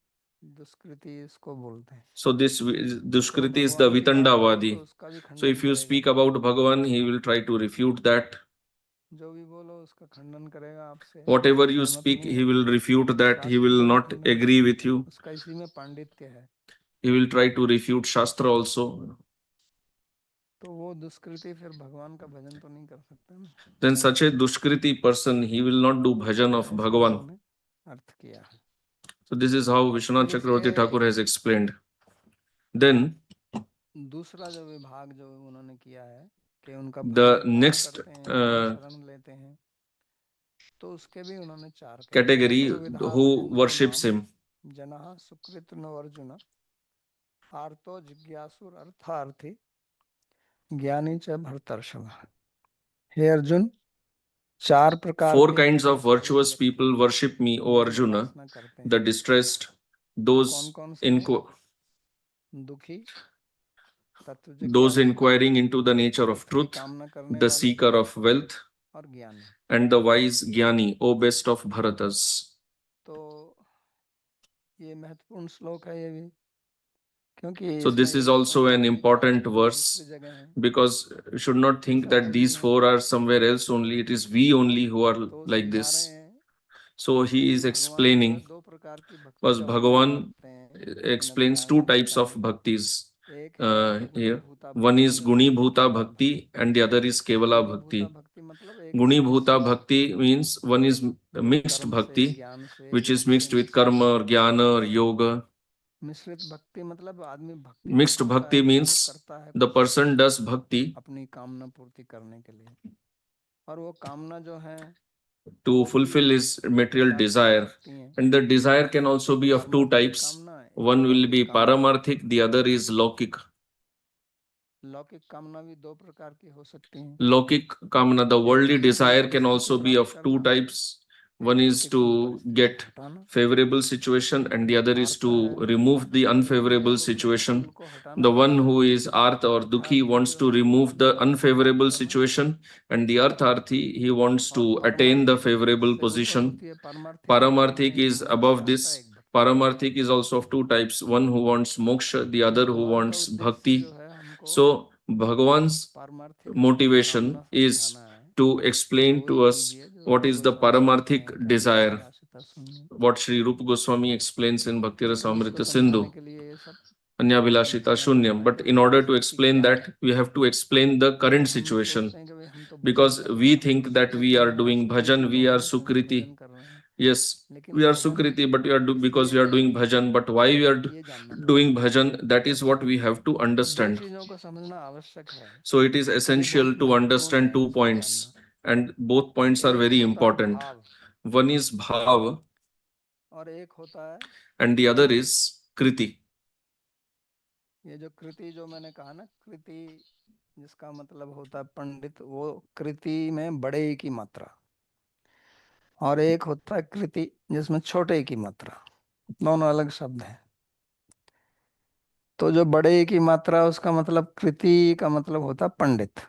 दुष्कृति इसको बोलते हैं। So this जो Dushkriti is the भगवान की बात करे तो Vitandavadi. उसका भी So खंडन if you करेगा, speak about Bhagavan, he will try to refute that. जो भी बोलो उसका खंडन करेगा, आपसे Whatever you सहमत speak, नहीं he will होगा, refute that. He शास्त्र will का भी not खंडन agree करेगा, with you. उसका इसी में पांडित्य है। He will try to refute Shastra also. तो वो दुष्कृति फिर भगवान का भजन तो नहीं कर सकता ना। Then such a Dushkriti person, he will not do bhajan of ऐसा Bhagavan. उन्होंने अर्थ किया है। So this is how Vishwanath फिर Chakravarti इसके Thakur has explained. Then दूसरा जो विभाग जो उन्होंने किया है कि उनका the भजन कौन next करते हैं, कौन शरण लेते हैं, तो उसके भी उन्होंने चार कहे। category चतुर्विधा who भजन्तो worships माम him. जनाः सुकृत नो अर्जुन आर्तो जिज्ञासुर अर्थार्थी ज्ञानी च भरतर्षभ। हे अर्जुन, चार प्रकार Four के kinds of जिज्ञासु virtuous व्यक्ति people worship me, O मेरी Arjuna. उपासना करते The हैं। distressed, वो those कौन कौन से हैं? inqu- दुखी, तत्व those जिज्ञासु, inquiring into the nature of अर्थ की truth, कामना करने the वाले, seeker of wealth, और ज्ञानी। and the wise Jnani, O best of Bharatas. तो ये महत्वपूर्ण श्लोक है ये भी, क्योंकि So this इसमें is ये नहीं also समझना an कि चार important चीजें दूसरी verse, जगह हैं, because you should not think ऐसा that कभी these नहीं four है। are somewhere else only. It is we only who are तो like समझा रहे this. हैं So he कि is भगवान जो है explaining, दो प्रकार की भक्ति was का वर्णन Bhagavan करते हैं इन explains अध्यायों two में, types गीता of में। bhaktis एक है गुणी here. भूता One is भक्ति और Guni एक है Bhuta केवला Bhakti भक्ति। and the other is Kevala गुणी भूता Bhakti. भक्ति मतलब एक Guni है Bhuta मिश्रित, Bhakti means one is जो mixed कर्म से, bhakti, ज्ञान से, which is योग से mixed with मिश्रित karma or भक्ति। jnana or yoga. मिश्रित भक्ति मतलब आदमी भक्ति तो Mixed करता bhakti है, लेकिन वो means करता है the कुछ person does bhakti अपनी कामना पूर्ति करने के लिए, और वो कामना जो है to वो भी fulfill his दो material प्रकार की हो desire. सकती हैं। And the desire can also एक be of two पारमार्थिक types. कामना, एक One will अलौकिक be कामना। paramarthik, the other is lokik. लौकिक कामना भी दो प्रकार की हो सकती हैं। Lokik kamana, the एक worldly किसी की desire शुभ can स्थिति also be प्राप्त of two करना, types. एक One is प्रतिकूल to परिस्थिति get हटाना। favorable situation and the other is आर्थ to है remove the जो unfavorable प्रतिकूल situation. को The हटाना, one who is artha or dukhi अर्थार्थी wants जो to है वो remove the प्रतिकूल को प्राप्त unfavorable करना, situation, and the artharthi, he wants और to attain the पारमार्थिक favorable इससे ऊपर position. होती है। पारमार्थिक मतलब Paramarthik हमें is मोक्ष above चाहता है this. एक भक्त, Paramarthik is also of two types, one who wants moksha, the other who भगवान का wants उद्देश्य जो bhakti. है हमको So Bhagavan's पारमार्थिक motivation कामना is समझाना है। to तो explain वही to us कीजिए जो what रूप is the गोस्वामी कहते हैं, paramarthik कैसी desire, आशिता सुनिए। what Sri Rupa Goswami explains in Bhakti तो इसको Rasamrita समझाने Sindhu. के लिए ये सब Anyabhilashita Shunyam. But in order to explain that, we have to explain the current situation. Because we think that we are doing bhajan, we are Sukriti. Yes, we are Sukriti, but we are because we are doing bhajan. But why we are doing bhajan, that is what we have to understand. So it is essential to understand 2 points, and both points are very important. One is bhav and the other is kriti. ये जो कृति जो मैंने कहा ना, कृति जिसका मतलब होता है पंडित, वो कृति में बड़े की मात्रा, और एक होता है कृति जिसमें छोटे की मात्रा, दोनों अलग शब्द हैं। तो जो बड़े की मात्रा, उसका मतलब कृति का मतलब होता है पंडित।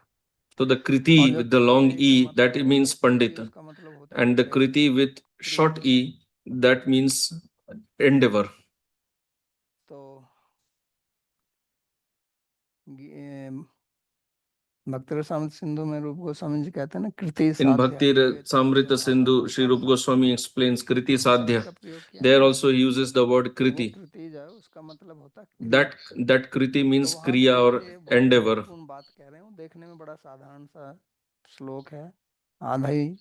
So the kriti with the long e, that means pandit, and the kriti with short e, that means endeavor. तो भक्ति रसामृत सिंधु में रूप गोस्वामी जी कहते हैं ना, कृति In Bhakti Samrita Sindhu, Sri Rupa Goswami explains kriti sadhya. There also he uses the word kriti. That kriti means kriya or endeavor. बात कह रहे हूँ, देखने में बड़ा साधारण सा श्लोक है, आधा ही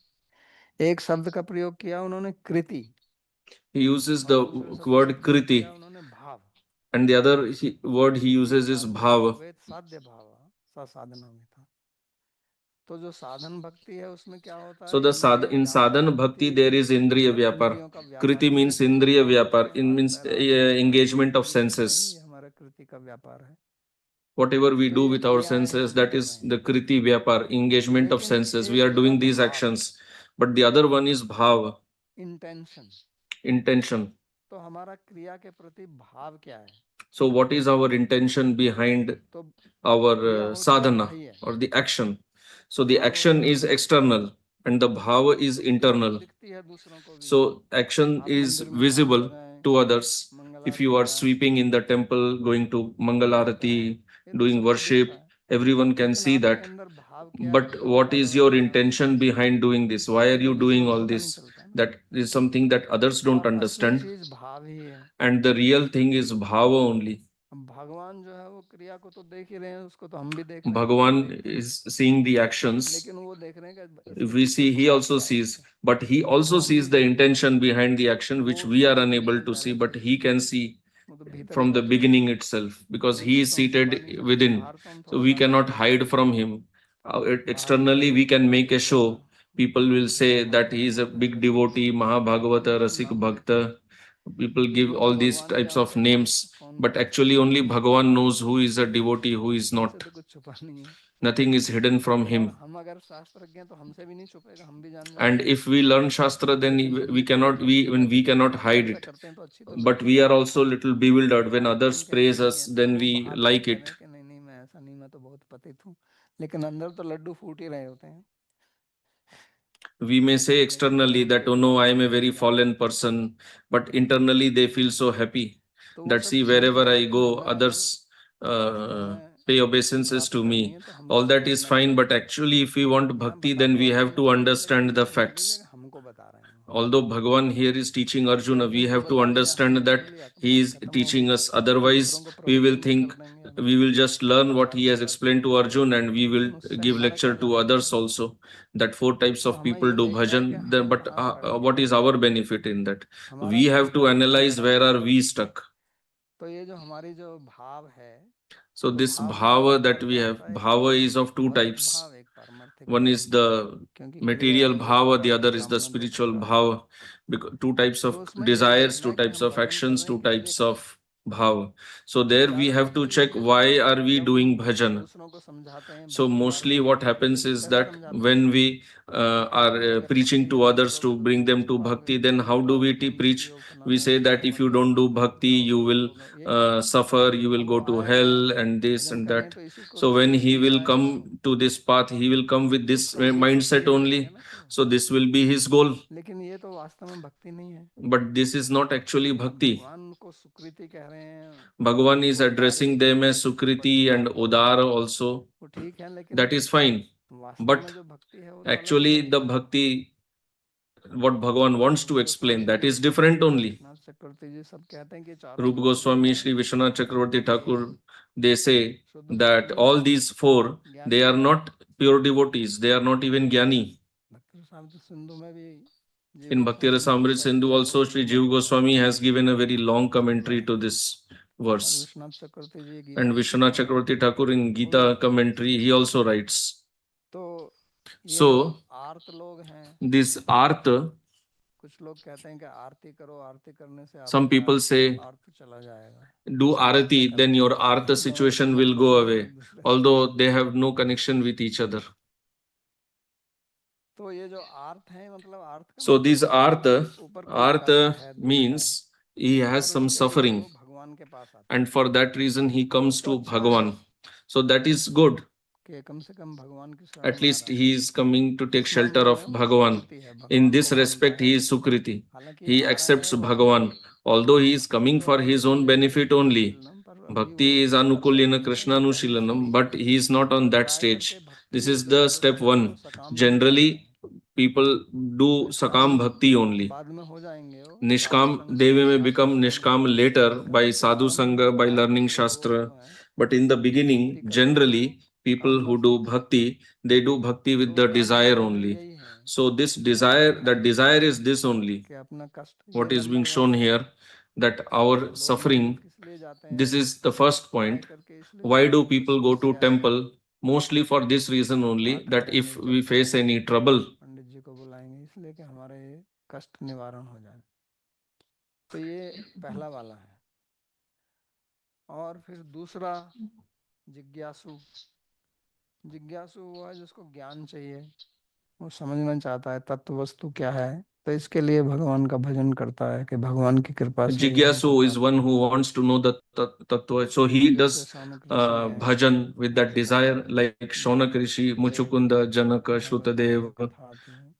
एक शब्द का प्रयोग किया उन्होंने, कृति. He uses the word kriti, and the other word he uses is bhava. साध्य भाव साधना में था. तो जो साधन भक्ति है उसमें क्या होता है? So the in sadhana bhakti there is indriya vyapar. Kriti means indriya vyapar. It means engagement of senses. ये हमारा कृति का व्यापार है. Whatever we do with our senses, that is the kriti vyapar, engagement of senses. We are doing these actions. But the other one is bhava, intention. तो हमारा क्रिया के प्रति भाव क्या है? So what is our intention behind our sadhana or the action? So the action is external and the bhava is internal. So action is visible to others. If you are sweeping in the temple, going to Mangalarati, doing worship, everyone can see that. But what is your intention behind doing this? Why are you doing all this? That is something that others don't understand. And the real thing is bhava only. भगवान जो है वो क्रिया को तो देख ही रहे हैं, उसको तो हम भी देख रहे हैं. Bhagavan is seeing the actions. लेकिन वो देख रहे हैं कि we see, he also sees, but he also sees the intention behind the action, which we are unable to see, but he can see from the beginning itself, because he is seated within. So we cannot hide from him. Externally, we can make a show. People will say that he is a big devotee, Mahabhagavata, Rasik Bhakta. People give all these types of names, but actually only Bhagavan knows who is a devotee, who is not. Nothing is hidden from him. And if we learn Shastra, then we cannot hide it. But we are also a little bewildered when others praise us, then we like it. We may say externally that, oh no, I am a very fallen person, but internally they feel so happy that, see, wherever I go, others pay obeisances to me. All that is fine, but actually if we want bhakti, then we have to understand the facts. Although Bhagavan here is teaching Arjuna, we have to understand that he is teaching us. Otherwise, we will think, we will just learn what he has explained to Arjuna and we will give lecture to others also. That 4 types of people do bhajan, but what is our benefit in that? We have to analyze where are we stuck. So this bhava that we have, bhava is of 2 types. One is the material bhava, the other is the spiritual bhava. 2 types of desires, 2 types of actions, 2 types of bhava. So there we have to check, why are we doing bhajan? So mostly what happens is that when we are preaching to others to bring them to bhakti, then how do we preach? We say that if you don't do bhakti, you will suffer, you will go to hell and this and that. So when he will come to this path, he will come with this mindset only. So this will be his goal. But this is not actually bhakti. Bhagavan is addressing them as Sukriti and Udara also. That is fine. But actually the bhakti, what Bhagavan wants to explain, that is different only. चक्रवर्ती जी सब कहते हैं कि चारों Rupa भक्त जो Goswami, हैं, Sri Vishwanath Chakravarti Thakur, ये they say शुद्ध that भक्ति में all these four, ज्ञानी they are नहीं है। not pure devotees, they are not even Jnani. भक्ति रसामृत सिंधु में भी जीव In Bhakti गोस्वामी जी ने Rasamrit ऐसा Sindhu लिखा है, also, बहुत Sri सुंदर Jiva भाषा Goswami है, has given a very long commentary to और this verse. Vishwanath Chakraborty ji And Gita Vishwanath सूत्र में Chakravarti Thakur in वो भी Gita लिखा है। commentary, he also writes. तो ये जो So, आर्त लोग हैं, this Artha, कुछ लोग कहते हैं कि आरती करो, आरती करने से some आपका people say, आर्त चला जाएगा, do ऐसा बातें Arati, then करते your हैं। Artha दोनों situation will समझते go नहीं है away, एक दूसरे से। although they have no connection with each other. तो ये जो आर्त है, मतलब आर्त का So मतलब this होता है कि Artha, ऊपर कोई कष्ट Artha है, दुख है, means he has और some उसके लिए suffering, वो भगवान के पास आता है। and for that reason he comes तो to अच्छा है Bhagavan. So that is good. कि कम से कम भगवान की शरण At में आ least रहा है। he is coming to take इस shelter मामले of में वो Bhagavan. सुकृति है, In भगवान this को मानता respect, he है। is Sukriti. हालांकि ये He आ रहा accepts है भक्ति Bhagavan, although he is coming for his own अनुकूल्येन benefit only. कृष्णानुशीलनम, पर अभी वो Bhakti is कर रहा है, Anukulyena जैसा कि पहले Krishnanushilanam, स्टेज but है। he is not on तो that प्राय करके stage. भक्ति This is जो the पुरुष step हैं वो one. सकाम में ही करते Generally, हैं, people do निष्काम Sakam Bhakti only. बाद में हो जाएंगे, वो साधु Nishkam, संग they से, may शास्त्र become श्रवण Nishkam करके, later by परंतु Sadhu आरंभ Sangha, में by प्राय learning करके लोग Shastra. जो हैं But in the beginning, भक्ति करते हैं वो generally, people who कामनाशील do हैं। Bhakti, they do Bhakti with तो the कारण desire मूल only. यही है So this desire, that desire is this only. कि अपना कष्ट, ये What is being number shown one है here, that कि our लोग मंदिर suffering, किस लिए जाते this हैं, is the first प्राय point. करके इसलिए Why जाते do हैं कुछ people go to समस्या है, temple? Mostly for this reason only, पाठ that करेंगे, if जप we face करेंगे, any trouble, पंडित जी को बुलाएंगे, इसलिए कि हमारे ये कष्ट निवारण हो जाए। तो ये पहला वाला है। और फिर दूसरा जिज्ञासु। जिज्ञासु वो है जिसको ज्ञान चाहिए, वो समझना चाहता है तत्व वस्तु क्या है, तो इसके लिए भगवान का भजन करता है कि भगवान की कृपा से ये हमको Jigyasu is प्राप्त one हो। who wants to know the tattva. So he जैसे does शौनक ऋषि हैं, bhajan with that उनकी कथा, desire, like Shaunak Rishi, Muchukunda, Janaka, Bhagavat में जो Shrutadev. कथा आती है,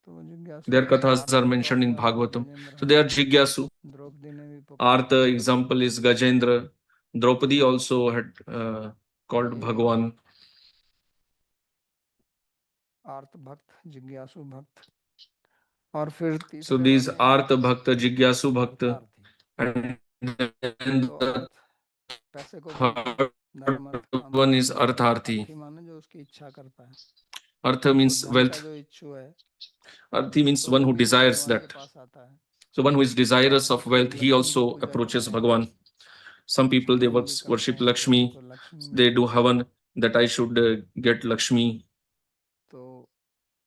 तो वो जिज्ञासु Their है। kathas are आर्त तो mentioned in अपना रूप Bhagavatam. Gajendra So they are है, Jigyasu. द्रौपदी ने भी पुकारा Artha था। example is Gajendra. Draupadi also had तो called ये Bhagavan. आर्त भक्त, जिज्ञासु भक्त, और फिर So तीसरे these वाले हैं Artha Bhakta, Jigyasu Bhakta, अर्थार्थी। and then तो the अर्थ पैसे को बोलते हैं, third धर्म अर्थ काम, one is Artharthi. अर्थी माने जो उसकी इच्छा करता है। Artha तो means धन का wealth. जो इच्छु है, Arthi means तो one वो who भी desires भगवान के that. पास आता है, So one who is desirous और of फिर wealth, he लक्ष्मी की also पूजा approaches करते हैं। Bhagavan. Some कुछ people they हवन भी करते worship हैं कि हमको Lakshmi. लक्ष्मी They मिले। do havan that I should get Lakshmi. तो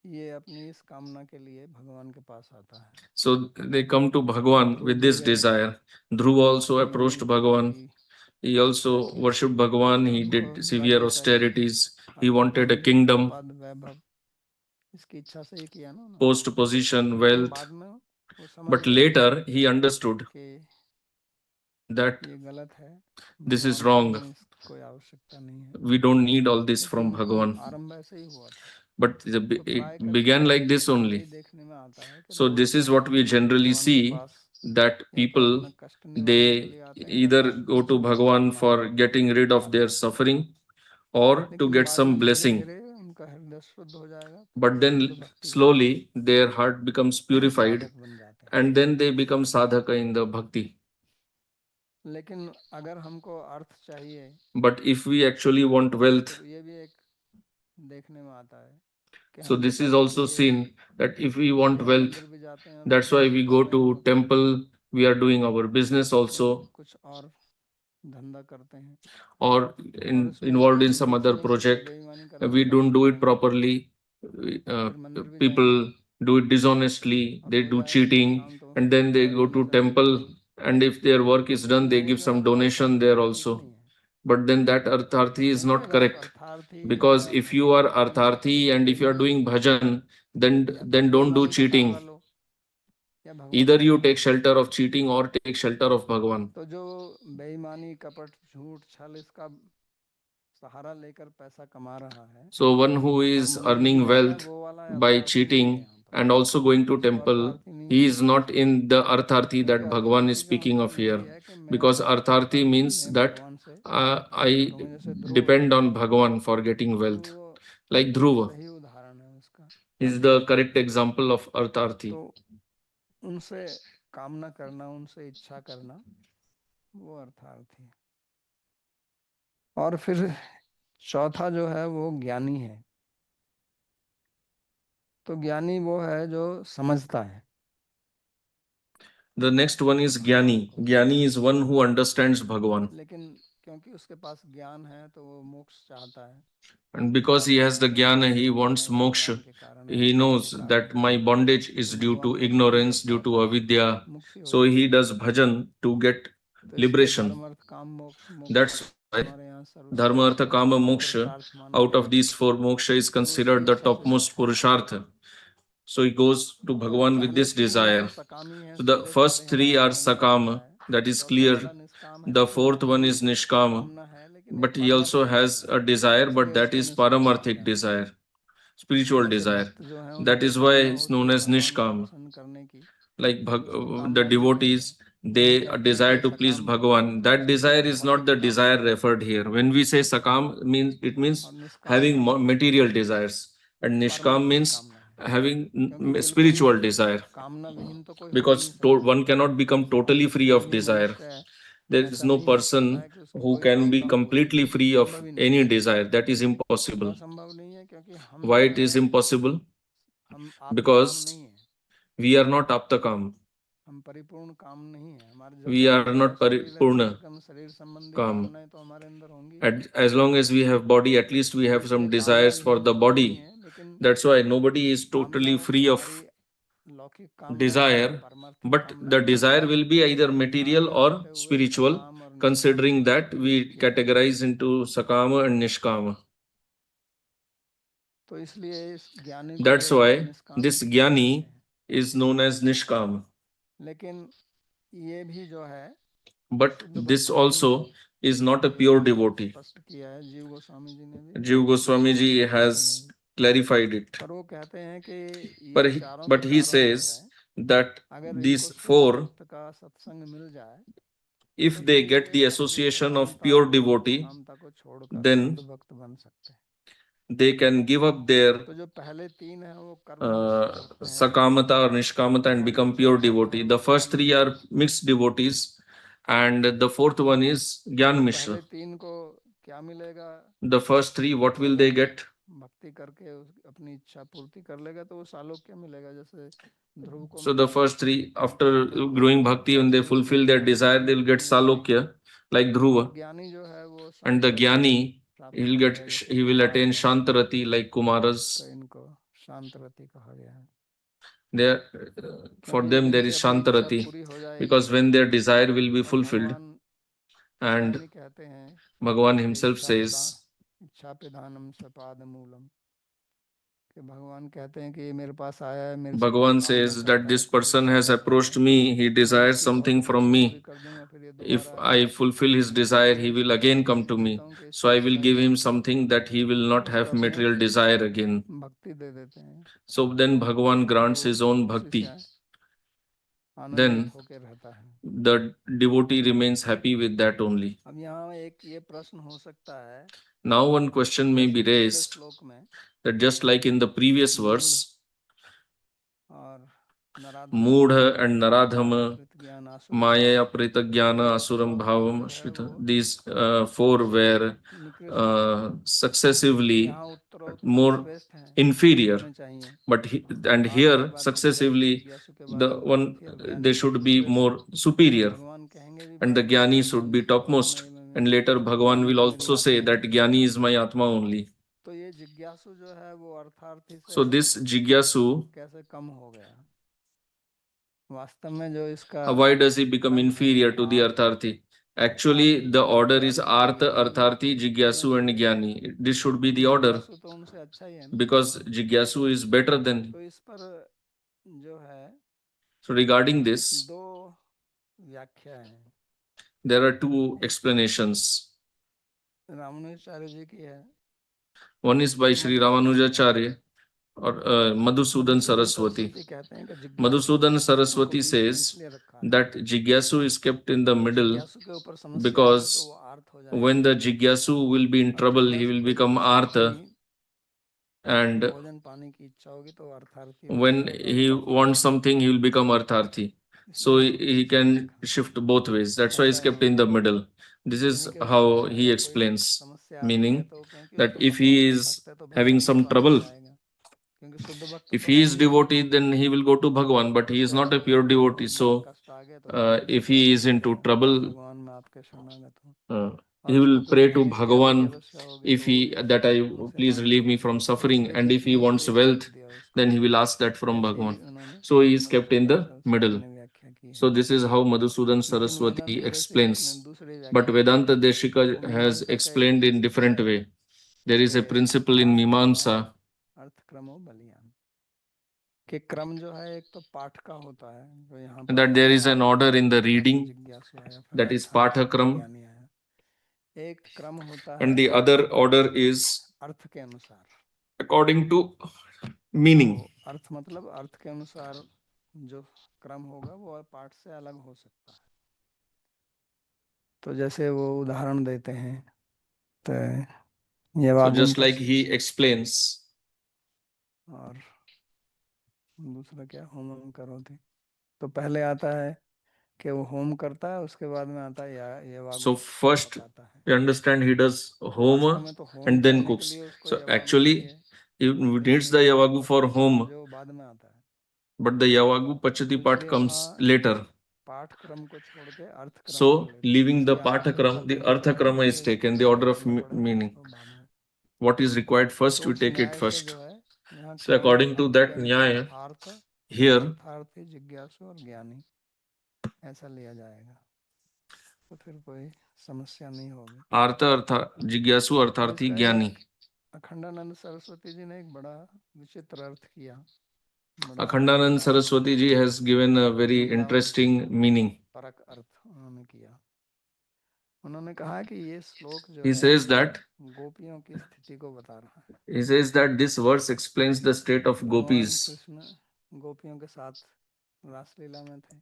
ये अपनी इस कामना के लिए भगवान के पास आता है। So they come to Bhagavan Dhruv with भी this गए थे, desire. Dhruva also नियम approached Bhagavan. की He also worshipped Bhagavan. कि He हमको did severe राज्य चाहिए, austerities. He earth wanted a धन kingdom, पद वैभव, इसकी इच्छा से ही किया ना उन्होंने। post position, लेकिन wealth. बाद में वो समझ But गए later he understood कि that ये गलत है, this is भगवान से wrong. हमें इसकी कोई आवश्यकता नहीं है। We don't need all this from लेकिन Bhagavan. आरंभ ऐसे ही हुआ था। But तो प्राय it करके began like this यही only. देखने में आता है कि So लोग this is what we generally भगवान के see, पास that या तो people, अपना कष्ट निवारण के they लिए आते हैं या either फिर go to Bhagavan कामना for पूर्ण के getting लिए। rid of their suffering or to लेकिन get बाद some में धीरे blessing. धीरे उनका हृदय शुद्ध हो जाएगा, फिर But वो शुद्ध then भक्ति के slowly their heart becomes purified साधक बन जाते हैं। and then they become sadhaka in the bhakti. लेकिन अगर हमको अर्थ चाहिए, But if we actually want wealth, फिर ये भी एक देखने में आता है कि so हमको this is पैसा also चाहिए, seen that if we इसलिए want हम wealth, मंदिर भी जाते हैं और that's पूजा why भी we कर go रहे to होते हैं, temple, we are doing our business तो also, कुछ और धंधा करते हैं, or और इसमें involved in some other बेचैनी से project. बेईमानी करने We का don't do बहाना it बना के properly. फिर मंदिर भी जाएंगे, People do it dishonestly. और They हो do जाएगा कुछ cheating, काम तो and then they work go नहीं to चलेगा। temple. And if their work is done, तो they वो give जो some अर्थार्थी donation है there वो ठीक also. नहीं है। But then that artharthi is not अगर आप correct, अर्थार्थी because या if you भगवत are भक्ति में artharthi and if you are बेईमानी doing bhajan, या फिर then don't do बेईमानी का cheating. सहारा लो या भगवान Either का you नाम take low, shelter of cheating or take shelter of Bhagavan. तो जो बेईमानी, कपट, झूठ, छल इसका सहारा लेकर पैसा कमा रहा है So one who और is मंदिर भी earning जाता है, wealth वो वाला by अर्थार्थी नहीं है cheating यहाँ पर, and also going to वो temple, अर्थार्थी नहीं he है। is not in the artharthi क्योंकि that Bhagavan is अर्थार्थी जो speaking होता of है वही here. है कि मैं Because artharthi अर्थी, means मैं that भगवान से, I तो मुझे से द्रोह depend है। on Bhagavan for getting तो wealth. वो Like Dhruva सही उदाहरण है उसका, is the अर्थार्थी। correct example of artharthi. तो उनसे कामना करना, उनसे इच्छा करना, वो अर्थार्थी। और फिर चौथा जो है वो ज्ञानी है। तो ज्ञानी वो है जो समझता है। The next one is Jnani. Jnani is one who understands Bhagavan. लेकिन क्योंकि उसके पास ज्ञान है तो वो मोक्ष चाहता है। And because he has the jnana, he wants moksha. He knows that my bondage is due to ignorance, due to avidya. So he does bhajan to get liberation. That's why dharma, artha, kama, moksha, out of these four, moksha is considered the topmost purushartha. So he goes to Bhagavan with this desire. So the first three are sakama, that is clear. The fourth one is nishkama, but he also has a desire, but that is paramarthik desire, spiritual desire. That is why it's known as nishkama. Like the devotees, they desire to please Bhagavan. That desire is not the desire referred here. When we say sakam, it means having material desires, and nishkam means having spiritual desire. Because one cannot become totally free of desire. There is no person who can be completely free of any desire. That is impossible. Why it is impossible? Because we are not aptakam. We are not paripurna kam. As long as we have body, at least we have some desires for the body. That's why nobody is totally free of desire, but the desire will be either material or spiritual, considering that we categorize into sakama and nishkama. That's why this jnani is known as nishkama. But this also is not a pure devotee. Jiva Goswami ji has clarified it. But he says that these four, if they get the association of pure devotee, then they can give up their sakamata or nishkamata and become pure devotee. The first three are mixed devotees, and the fourth one is Gyan Mishra. The first three, what will they get? So the first three, after growing bhakti, when they fulfill their desire, they will get salokya, like Dhruva. And the Jnani, he will attain Shantarati, like Kumaras. There, for them there is Shantarati, because when their desire will be fulfilled, and Bhagavan himself says, Bhagavan says that this person has approached me, he desires something from me. If I fulfill his desire, he will again come to me. So I will give him something that he will not have material desire again. So then Bhagavan grants his own bhakti. Then the devotee remains happy with that only. Now one question may be raised, that just like in the previous verse, Moodha and Naradhama, Maya Pritagyana Asuram Bhavam Ashvita, these four were successively more inferior, but here successively they should be more superior, and the Jnani should be topmost. And later Bhagavan will also say that Jnani is my Atma only. So this Jigyasu, why does he become inferior to the Artharthi? Actually, the order is Artha, Artharthi, Jigyasu and Jnani. This should be the order, because Jigyasu is better than. So regarding this, there are two explanations. One is by Sri Ramanujacharya or Madhusudan Saraswati. Madhusudan Saraswati says that Jigyasu is kept in the middle because when the Jigyasu will be in trouble, he will become Artha, and when he wants something, he will become Artharthi. So he can shift both ways. That's why he's kept in the middle. This is how he explains, meaning that if he is having some trouble, if he is devotee, then he will go to Bhagwan, but he is not a pure devotee. So if he is into trouble, he will pray to Bhagavan if he that I please relieve me from suffering, and if he wants wealth, then he will ask that from Bhagavan. So he is kept in the middle. So this is how Madhusudan Saraswati explains. But Vedanta Deshika has explained in different way. There is a principle in Mimamsa कि क्रम जो है एक तो पाठ का होता है जो यहाँ पर that there is an order in the reading, जिज्ञासु आया फिर that is अर्थार्थी Pathakram, ज्ञानी आया एक क्रम होता and है the other order is अर्थ के अनुसार according to meaning. तो अर्थ मतलब अर्थ के अनुसार जो क्रम होगा वो पाठ से अलग हो सकता है तो जैसे वो उदाहरण देते हैं तो ये So just like he explains, और दूसरा क्या होम करो थी तो पहले आता है कि वो होम करता है उसके बाद में आता है ये वागु so first you understand he does home and then cooks. So actually he needs the Yavagu for home, जो बाद में आता है but the Yavagu Pachati part comes later. पाठ क्रम को छोड़ के अर्थ क्रम So को लेते हैं leaving the Pathakram, the Arthakrama is taken, the order of meaning. What is required first, we take it first. So according to that Nyaya, here अर्थार्थी जिज्ञासु और ज्ञानी ऐसा लिया जाएगा तो फिर कोई समस्या नहीं होगी Artha Artha Jigyasu Artharthi Jnani. Akhandanand Saraswati ji ने एक बड़ा विचित्र अर्थ किया Akhandanand Saraswati ji has given a very interesting meaning. परक अर्थ उन्होंने किया उन्होंने कहा कि ये श्लोक जो He है says that गोपियों की स्थिति को बता रहा है he says that this verse explains the state of gopis. Krishna गोपियों के साथ रासलीला में थे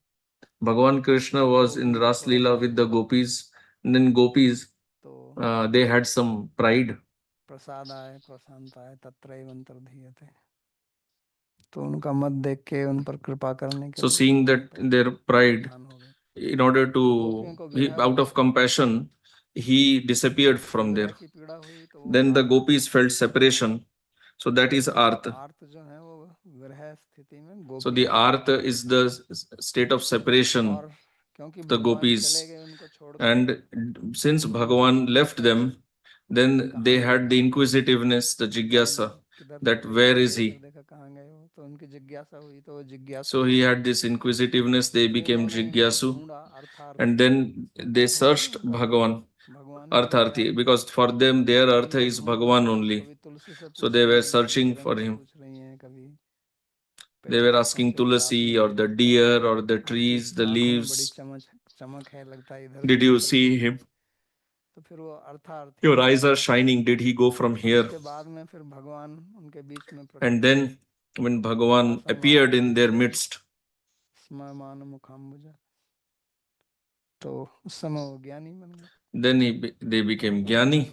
Bhagavan Krishna was in Ras Leela with the gopis, and then gopis they had some pride. प्रसाद आए प्रशांत आए तत्रैव अंतर्धीयते तो उनका मत देख के उन पर कृपा करने के So seeing that their pride, in order to out of compassion, he disappeared from there. Then the gopis felt separation. So that is artha. So the artha is the state of separation, the gopis. And since Bhagavan left them, then they had the inquisitiveness, the jigyasa, that where is he? So he had this inquisitiveness, they became jigyasu, and then they searched Bhagavan, Artharthi, because for them their Artha is Bhagavan only. So they were searching for him. They were asking Tulasi or the deer or the trees, the leaves. Did you see him? Your eyes are shining. Did he go from here? And then when Bhagavan appeared in their midst, then they became Jnani.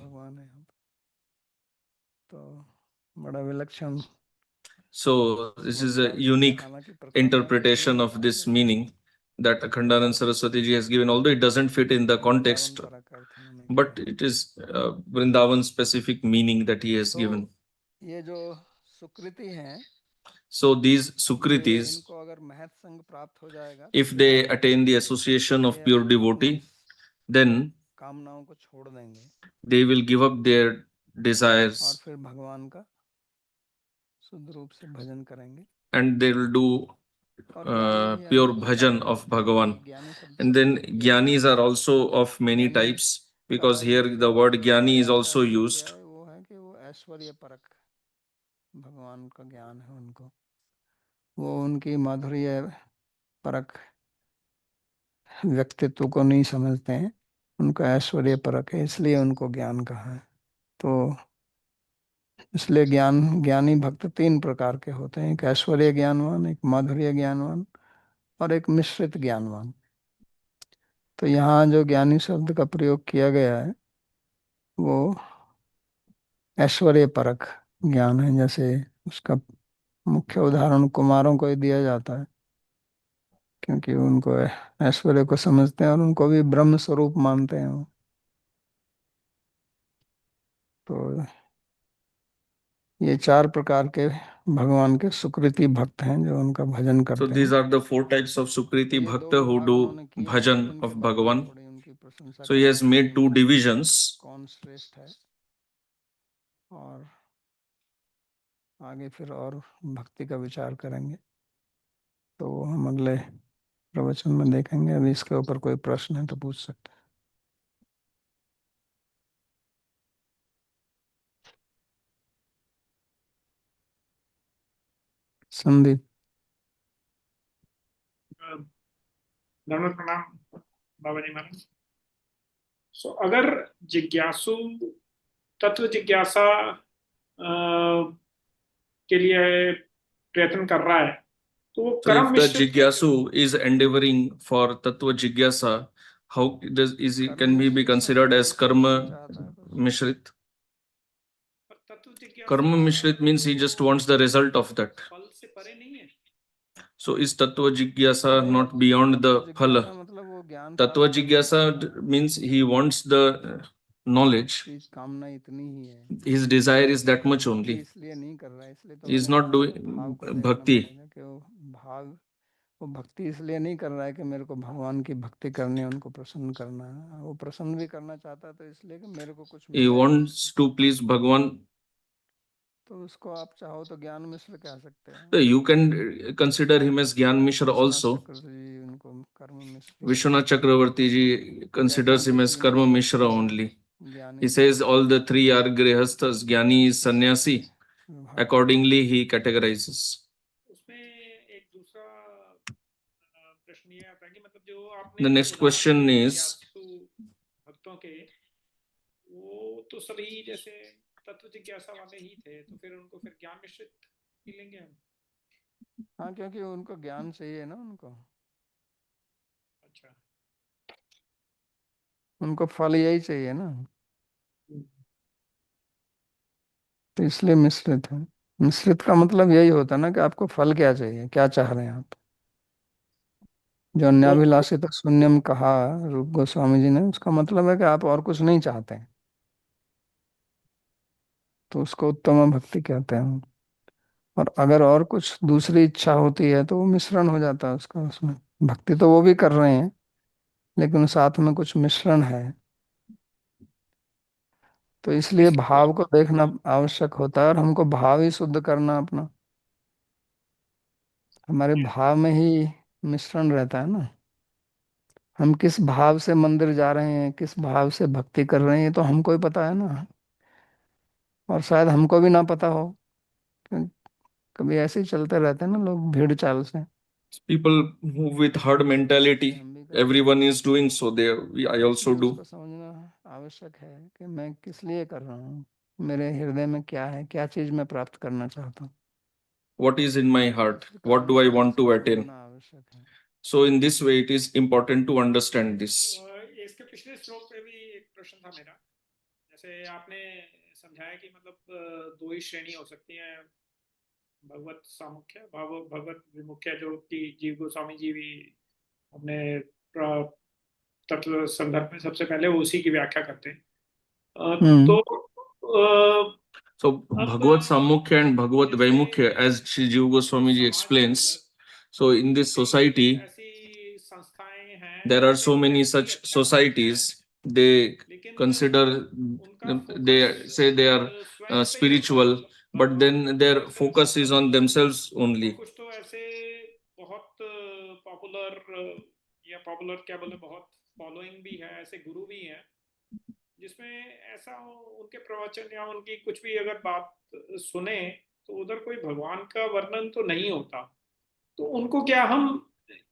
So this is a unique interpretation of this meaning that Akhandanand Saraswati ji has given, although it doesn't fit in the context, but it is Vrindavan specific meaning that he has given. So these Sukritis, if they attain the association of pure devotee, then they will give up their desires and they will do pure bhajan of Bhagavan. And then Jnanis are also of many types, because here the word Jnani is also used. भगवान का ज्ञान है उनको वो उनकी माधुर्य परक व्यक्तित्व को नहीं समझते हैं उनका ऐश्वर्य परक है इसलिए उनको ज्ञान कहा है तो इसलिए ज्ञानी भक्त तीन प्रकार के होते हैं एक ऐश्वर्य ज्ञानवान एक माधुर्य ज्ञानवान और एक मिश्रित ज्ञानवान तो यहाँ जो ज्ञानी शब्द का प्रयोग किया गया है वो ऐश्वर्य परक ज्ञान है जैसे उसका मुख्य उदाहरण कुमारों को ही दिया जाता है क्योंकि उनको ऐश्वर्य को समझते हैं और उनको भी ब्रह्म स्वरूप मानते हैं वो। तो ये 4 प्रकार के भगवान के सुकृति भक्त हैं जो उनका भजन So करते these हैं। are the 4 types of तो Sukriti ये 2 Bhakta who विभाग do उन्होंने किए हैं, bhajan अब इनके of बारे में Bhagavan. थोड़ी उनकी प्रशंसा So he has करेंगे made कि 2 divisions. कौन श्रेष्ठ है, और आगे फिर और भक्ति का विचार करेंगे। तो हम अगले प्रवचन में देखेंगे। अभी इसके ऊपर कोई प्रश्न है तो पूछ सकते हैं। संदीप। धन्यवाद, प्रणाम बाबा जी महाराज। अगर जिज्ञासु तत्व जिज्ञासा के लिए प्रयत्न कर रहा है तो वो So कर्म if the मिश्रित Jigyasu is endeavoring for Tattva Jigyasa, how can he be considered as Karma Mishrit? तत्व जिज्ञासा Karma Mishrit means he just wants the result of that. फल से परे नहीं है। So is Tattva Jigyasa not beyond the phala? मतलब वो ज्ञान Tattva प्राप्त करना Jigyasa चाहता है। means he wants the knowledge. उसकी कामना इतनी ही है, His desire is that much भक्ति only. इसलिए नहीं कर रहा है, इसलिए तो He is मैंने not कहा doing भाव को देखना bhakti. पड़ेगा कि वो भक्ति इसलिए नहीं कर रहा है कि मेरे को भगवान की भक्ति करनी है, उनको प्रसन्न करना है। वो प्रसन्न भी करना चाहता है तो इसलिए कि मेरे को कुछ He मिले। wants to please Bhagwan. तो उसको आप चाहो तो ज्ञान मिश्र कह सकते हैं। So you can consider him as Gyan Mishra also. चक्रवर्ती जी उनको कर्म मिश्र Vishwanath Chakravarti ji considers him as Karma Mishra only. He says all the 3 are Grihasthas, Jnani is Sannyasi. Accordingly, he categorizes. उसमें एक दूसरा प्रश्न ये आता है कि मतलब जो The आपने next question is, भक्तों के वो तो सभी जैसे तत्व जिज्ञासा वाले ही थे, तो फिर उनको फिर ज्ञान मिश्रित ही लेंगे हम। हाँ, क्योंकि उनको ज्ञान चाहिए ना, अच्छा, उनको फल यही चाहिए ना, तो इसलिए मिश्रित है। मिश्रित का मतलब यही होता है ना कि आपको फल क्या चाहिए, क्या चाह रहे हैं आप। जो अन्याभिलाषी तो शून्यम कहा रूप गोस्वामी जी ने, उसका मतलब है कि आप और कुछ नहीं चाहते हैं, तो उसको उत्तम भक्ति कहते हैं। और अगर और कुछ दूसरी इच्छा होती है तो वो मिश्रण हो जाता है उसका, उसमें भक्ति तो वो भी कर रहे हैं लेकिन साथ में कुछ मिश्रण है। तो इसलिए भाव को देखना आवश्यक होता है, और हमको भाव ही शुद्ध करना अपना। हमारे भाव में ही मिश्रण रहता है ना। हम किस भाव से मंदिर जा रहे हैं, किस भाव से भक्ति कर रहे हैं, तो हमको ही पता है ना, और शायद हमको भी ना पता हो। कभी ऐसे ही चलते रहते हैं ना लोग भीड़ चाल से। people who with herd mentality, everyone is doing so. I also do. उसको समझना आवश्यक है कि मैं किस लिए कर रहा हूँ, मेरे हृदय में क्या है, क्या चीज मैं प्राप्त करना चाहता हूँ। What is in my heart? What do I want to attain? आवश्यक है। So in this way, it is important to understand this. इसके पिछले श्लोक पे भी एक प्रश्न था मेरा, जैसे आपने समझाया कि मतलब 2 ही श्रेणी हो सकती हैं, भगवत सामुख्य, भगवत विमुख्य, जो कि जीव गोस्वामी जी भी अपने तत्व संदर्भ में सबसे पहले उसी की व्याख्या करते हैं। तो So Bhagavad Samukhya and Bhagavad Vaimukhya, as Shri Jiva Goswami ji explains, so in this society, there are so many such societies. They consider, they say they are spiritual, but then their focus is on themselves only. कुछ तो ऐसे बहुत popular या popular क्या बोले, बहुत following भी है, ऐसे गुरु भी हैं जिसमें ऐसा उनके प्रवचन या उनकी कुछ भी अगर बात सुने तो उधर कोई भगवान का वर्णन तो नहीं होता। तो उनको क्या हम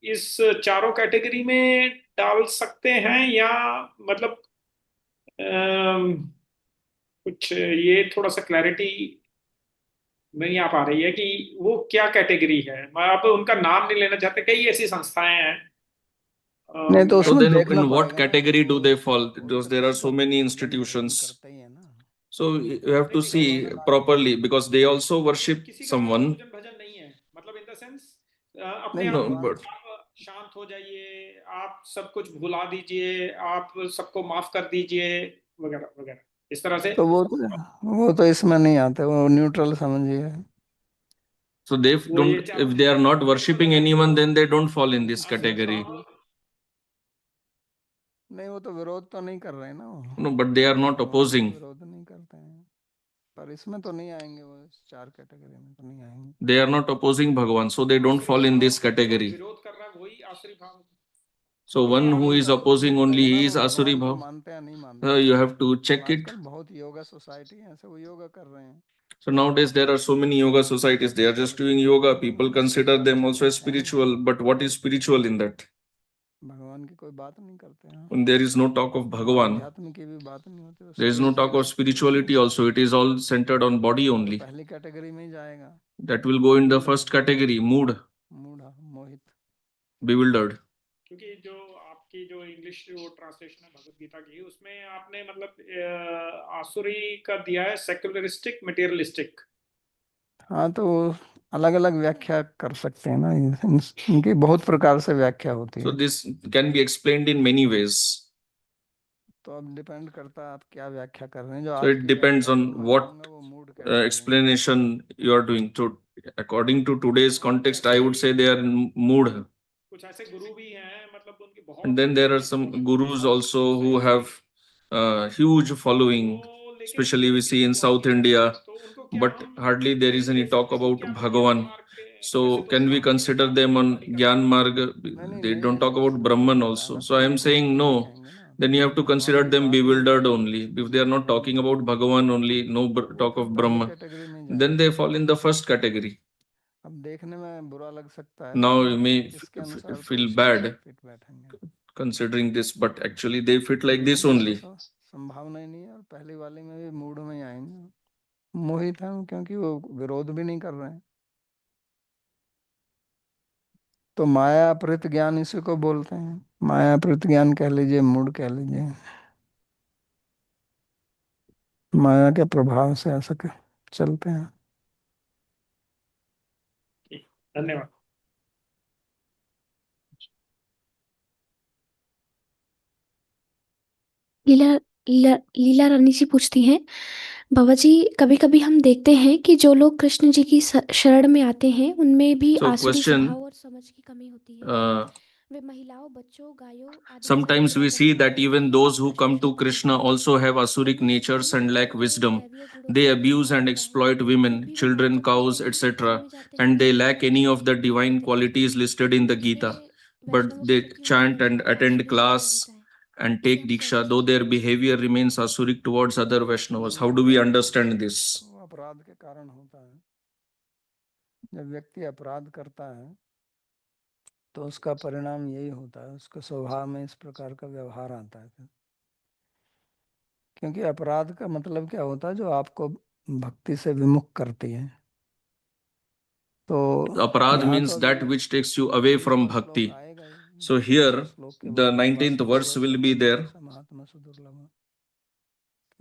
इस चारों कैटेगरी में डाल सकते हैं, या मतलब कुछ ये थोड़ा सा क्लैरिटी नहीं आ पा रही है कि वो क्या कैटेगरी है। मैं आप उनका नाम नहीं लेना चाहते, कई ऐसी संस्थाएं हैं। नहीं तो So उसमें then देखना in what पड़ेगा ना, category do they fall? वो Because तो there are किसी so को many भगवान institutions. करते ही है ना। So you have to see properly, because they also worship किसी का someone. पूजन भजन नहीं है, मतलब इन द सेंस नहीं, अपने आप No, को but शांत हो जाइए, आप सब कुछ भुला दीजिए, आप सबको माफ कर दीजिए, वगैरह वगैरह, इस तरह से। तो वो तो इसमें नहीं आते, वो न्यूट्रल समझिए। So they वो ये don't, if they are not worshipping anyone, then they don't fall in this असुरी category. भाव, नहीं, वो तो विरोध तो नहीं कर रहे हैं ना वो। No, but they are not भगवान का opposing. विरोध नहीं करते हैं, पर इसमें तो नहीं आएंगे, वो इस 4 कैटेगरी में तो नहीं आएंगे। They are not opposing Bhagavan, so they don't आसुरी fall in भाव this जो category. विरोध कर रहा है वही आसुरी भाव। So वही one who आगे is opposing only, पता ना he वो is Asuri भगवान को Bhav. मानते हैं नहीं मानते You हैं। have to check अब it. आजकल बहुत योगा सोसाइटी है, ऐसे वो योगा कर रहे हैं। So nowadays there are so many yoga societies, they are just doing yoga. People consider them also as spiritual, but what is spiritual in that? भगवान की कोई बात नहीं करते हैं, When there is no talk of Bhagavan, अध्यात्म की भी बात नहीं होती, there is no talk of spirituality also. It is all centered on body only. पहली कैटेगरी में ही जाएगा, That will go in the first category, mood, मूढ़ा Mohit. bewildered. क्योंकि जो आपकी जो इंग्लिश वो ट्रांसलेशन है भगवत गीता की, उसमें आपने मतलब आसुरी का दिया है सेक्युलरिस्टिक मटेरियलिस्टिक। हाँ, तो अलग अलग व्याख्या कर सकते हैं ना, इनकी बहुत प्रकार से व्याख्या होती So है। this can be explained in many ways. तो अब डिपेंड करता है आप क्या व्याख्या कर रहे हैं। जो So it आपकी depends व्याख्या है, on वो मैं what कहूँगा वो मूड कैटेगरी में। explanation you are doing. So according to today's context, I would say they are in mood. कुछ ऐसे गुरु भी हैं, मतलब उनकी बहुत, And then there are some gurus also who have huge following, वो लेकिन especially we see in भगवान South की India, तो उनको क्या but हम hardly there is any ले talk सकते हैं? about क्या वो ज्ञान Bhagavan. मार्ग के, वैसे So तो can we सारे consider सारे them on परिक्रमा Gyan Marg? नहीं They नहीं, don't talk about ऐसा Brahman होता है also. ना, So I am सब saying नहीं no. कहेंगे ना, Then you have to भगवान consider की them बात नहीं bewildered करेंगे। only. If they are not talking about Bhagavan only, no वो talk फिर of पहली Brahma, कैटेगरी में then जाएंगे। they fall in the first category. अब देखने में बुरा लग सकता है, Now लेकिन you may इसके अनुसार तो feel उसी में bad फिट बैठेंगे। considering this, but actually they fit like this दूसरी में only. तो संभावना ही नहीं है, और पहली वाली में भी मूड में ही आएंगे। मोहित है क्योंकि वो विरोध भी नहीं कर रहे हैं। तो माया अपहृत ज्ञान इसी को बोलते हैं, माया अपहृत ज्ञान कह लीजिए, मूड कह लीजिए। माया के प्रभाव से ऐसा चलते हैं। धन्यवाद। लीला रानी जी पूछती हैं, बाबा जी कभी कभी हम देखते हैं कि जो लोग कृष्ण जी की शरण में आते हैं उनमें भी So आसुरी question, स्वभाव और समझ की कमी होती है। वे महिलाओं, बच्चों, गायों आदि के sometimes साथ we see बराबर that even those who come to Krishna also have asuric natures and lack wisdom. They abuse and exploit women, children, cows, etc. And they lack any of the divine qualities listed in the Gita. But they chant and attend class and take diksha, though their behavior remains asuric towards other Vaishnavas. How do we understand this? वो अपराध के कारण होता है। जब व्यक्ति अपराध करता है तो उसका परिणाम यही होता है, उसके स्वभाव में इस प्रकार का व्यवहार आता है। क्योंकि अपराध का मतलब क्या होता है, जो आपको भक्ति से विमुख करती है। तो Aparad यहाँ means तो that which takes you away from bhakti. So here the 19th verse will be there, महात्मा सुदुर्लभ,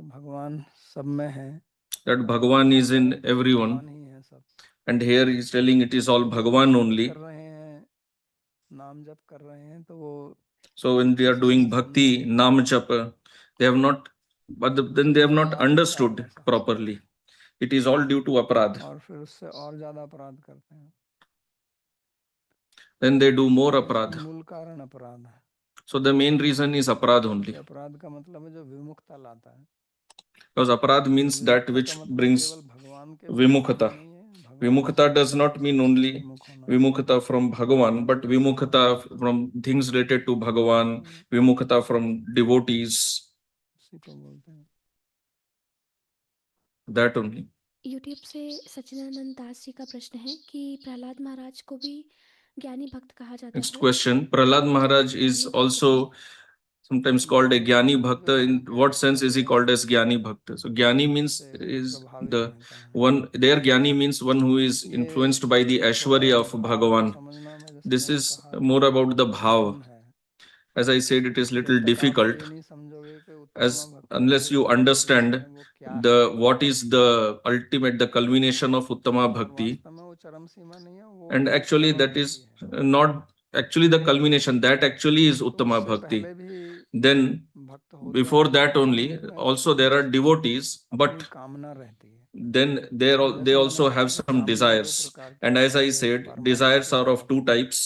भगवान सब में है, that Bhagavan is in everyone. भगवान ही है सब। And here he is telling it is all Bhagavan only. कर रहे हैं, नाम जप कर रहे हैं, तो वो So when they are doing bhakti, nam japa, they have not, but then they have not understood properly. It is all due to aparad. और फिर उससे और ज्यादा अपराध करते हैं। Then they do more aparad. मूल कारण अपराध है। So the main reason is aparad only. अपराध का मतलब है जो विमुखता लाता है। Because aparad means that which brings vimukhata. Vimukhata does not mean only vimukhata from Bhagavan, but vimukhata from things related to Bhagavan, vimukhata from devotees. That only. YouTube से सचिदानंद दास जी का प्रश्न है कि प्रहलाद महाराज को भी ज्ञानी भक्त कहा जाता है। Next question. Prahlad Maharaj is also sometimes called a Jnani Bhakta. In what sense is he called as Jnani Bhakta? So Jnani means is the one, there Jnani means one who is influenced by the Aishwarya of Bhagavan. This is more about the bhav. As I said, it is little difficult, as unless you understand the what is the ultimate, the culmination of Uttama Bhakti. And actually that is not actually the culmination, that actually is Uttama उससे Bhakti. पहले भी Then भक्त होते before हैं, that only, उनमें also there are devotees, अपनी but कामना रहती है। then they जैसे मैंने also कहा have कि some कामना दो desires. प्रकार की And as होती I है, एक said, पारमार्थिक desires एक are of two अलौकिक। types.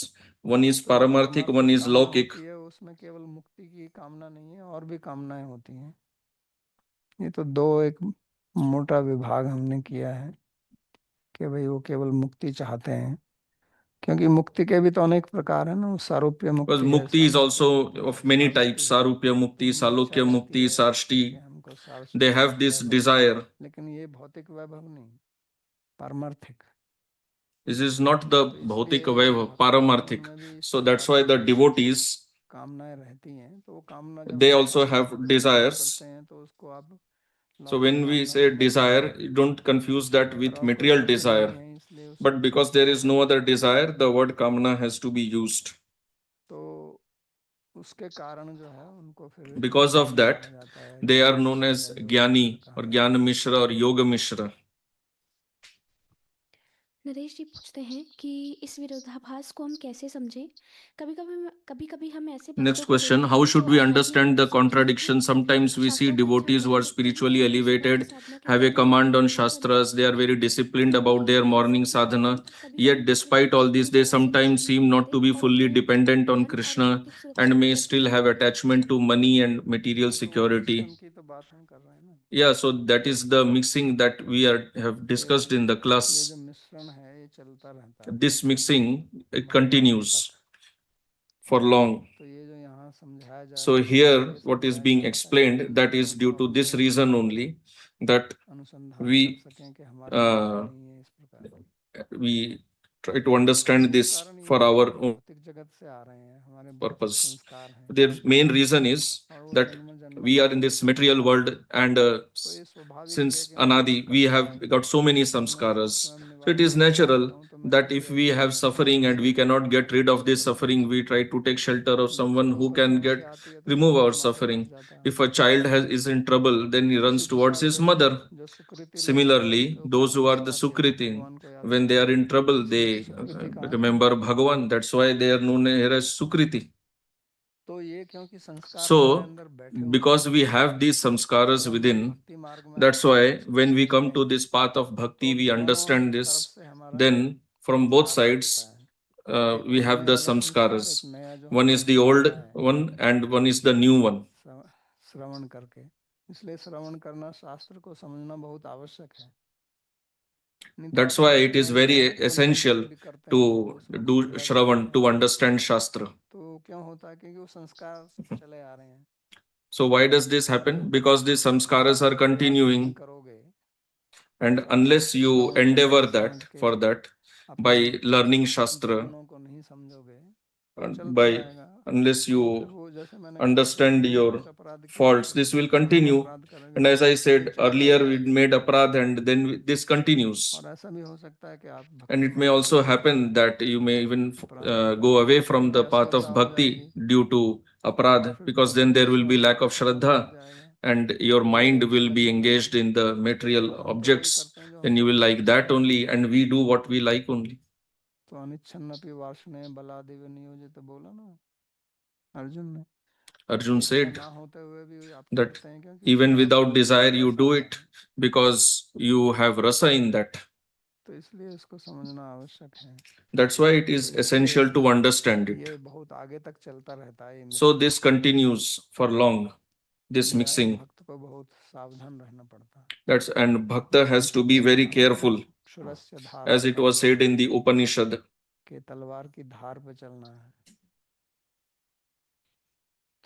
One is तो जो paramarthik, one पारमार्थिक is कामना laukik. होती है उसमें केवल मुक्ति की कामना नहीं है, और भी कामनाएं होती हैं। ये तो दो एक मोटा विभाग हमने किया है कि भाई वो केवल मुक्ति चाहते हैं, क्योंकि मुक्ति के भी तो अनेक प्रकार है ना। सारूप्य Because मुक्ति है, mukti is सालोक्य also मुक्ति है, of many साष्टी types. है, Sarupya mukti, उनमें इच्छा Salokya रहती mukti, है कि Sarshti. हमको They शाश्वत have this वैभव, desire. लेकिन ये भौतिक वैभव नहीं, पारमार्थिक। This is not the तो bhautik इसलिए vaibhav, भक्तों के मन paramarthik. में भी इस So प्रकार that's why की the जो devotees, कामनाएं रहती हैं, तो वो कामना जब they हम also have पूर्ण desires. करते हैं तो उसको आप So लौकिक when we भावना say से कर सकते desire, हैं। you don't confuse that अगर with और कोई material साधन नहीं desire. है, इसलिए उसको But because there is no other desire, the word kamana has to be used. तो उसके कारण जो है उनको फिर Because of ज्ञानी that, कहा जाता है, they are ज्ञान known मिश्र as या योग Jnani मिश्र कहा or जाता Jnana है। Mishra or Yoga Mishra. Naresh जी पूछते हैं कि इस विरोधाभास को हम कैसे समझें। कभी-कभी हम ऐसे Next भक्तों को question, देखते how हैं should जो we आध्यात्मिक understand रूप the से मजबूत हैं, contradiction? Sometimes we see शास्त्रों का अच्छा devotees who are अध्ययन करते हैं, spiritually ईश्वरार्पण elevated, साधना have करते a हैं, command on परंतु shastras, they are very disciplined कभी about their ऐसा morning भी होता है sadhana, कि कभी-कभी yet भक्त लोग despite all this, पूर्ण they तरह से sometimes भक्ति नहीं seem कर not पाते to be और fully वो dependent on धन और Krishna भौतिक सुरक्षा and की may तरफ still have भागते हैं। attachment to money and material हाँ, तो वो security. मिश्रण की तो बात हम कर रहे हैं ना। Yeah, so that is the mixing that we have discussed in the ये जो class. मिश्रण है ये चलता रहता है This mixing, it भगवान continues तक। for long. तो ये जो यहाँ समझाया जा So रहा है, here, ये what is समझाया being जा रहा है ताकि explained, that is भक्तों due को to this अपने reason भीतर only, that अनुसंधान कर we सकें कि हमारे अंदर uh, नहीं है इस प्रकार। we try to understand इसका this कारण ये for है कि our हम own भौतिक जगत से आ रहे हैं, हमारे भौतिक purpose. संस्कार हैं, Their main reason is और वो that जन्म जन्म we के are in हमारे this material संस्कार world, हैं। and तो ये स्वाभाविक ही है since कि हम कर्म Anadi, we करते have got रहेंगे। so many जब मैं samskaras. स्वयं So it निवास is करके natural देखता हूँ तो मेरे that लिए if we have बहुत suffering and we सही cannot लगता get है। rid of this suffering, we try to take shelter of जब someone कोई who can समस्या get आती है तो remove तुरंत our माता suffering. पास जाता है। If a child is in trouble, then he runs उसी towards प्रकार his mother. जो सुकृति लोग हैं Similarly, उनके ऊपर those who are the समस्या आती है तो Sukriti, भगवान को याद when they करते are हैं, in trouble, इसलिए they सुकृति कहा गया remember है। Bhagavan. That's why they are known here as Sukriti. तो ये क्योंकि संस्कार हमारे So, अंदर बैठे हुए because हैं, we have these samskaras जब हम इस within, भक्ति मार्ग में that's आते हैं why इसको when we come समझते to हैं, this path of bhakti, तो we दोनों understand तरफ this. से हमारा Then, from both उद्धार हो जाता sides, है। we एक have the पुराना जो संस्कार, एक samskaras. नया जो One हमने is the अभी old सीखा है one, and one is the new one. श्रवण करके। इसलिए श्रवण करना, शास्त्र को समझना बहुत आवश्यक है। नहीं तो That's आप why it देखते is हैं कि very अनेक भजन essential कोई भी करते हैं तो to उसमें do भक्ति लग जाती Shravan, है। to understand Shastra. तो क्यों होता है? क्योंकि वो संस्कार चले आ रहे हैं। So why does this happen? Because the अगर samskaras आप are प्रयास नहीं continuing, करोगे and unless you Shravan endeavor करके समझ that के for that अपने by learning Shastra, अंतर्गुणों को नहीं समझोगे तो and चलता by रहेगा। unless तो फिर you वो जैसे मैंने कहा कि understand उन्होंने your कुछ अपराध किया, faults, this will तो हम continue. अपराध करेंगे And as I तो ये said चलता earlier, we रहेगा। made aparadh, and then this continues. और ऐसा भी हो सकता है कि आप And भक्ति it may मार्ग से also दूर हो happen जाएं that you may even अपराध के go कारण, away फिर from the भी path अश्रद्धा of हो bhakti जाएगी, due to और aparadh, फिर because then there will be विश्वास lack of घट shraddha, जाएगा। and your तो ये mind एक will be समस्या है। engaged in the material और हम तो वही objects, करते हैं जो then you हमको will अच्छा like लगता that है। only, and we do what we like only. तो अनिच्छन्नपि वासने बलादिव नियोजित बोला ना अर्जुन ने। Arjun इच्छा said ना होते हुए भी आप that करते हैं क्योंकि even उसमें without desire you रस do आता it है। because you have rasa in that. तो इसलिए इसको समझना आवश्यक है। That's why it तो is इससे essential to understand it. ये बहुत आगे तक चलता रहता है ये So मिश्रण। this continues for long, this इसलिए mixing. भक्त को बहुत सावधान रहना पड़ता है। That's, and bhakta has to be very careful, क्षुरस्य Dhar as it was said in the Upanishad. के तलवार की धार पे चलना है,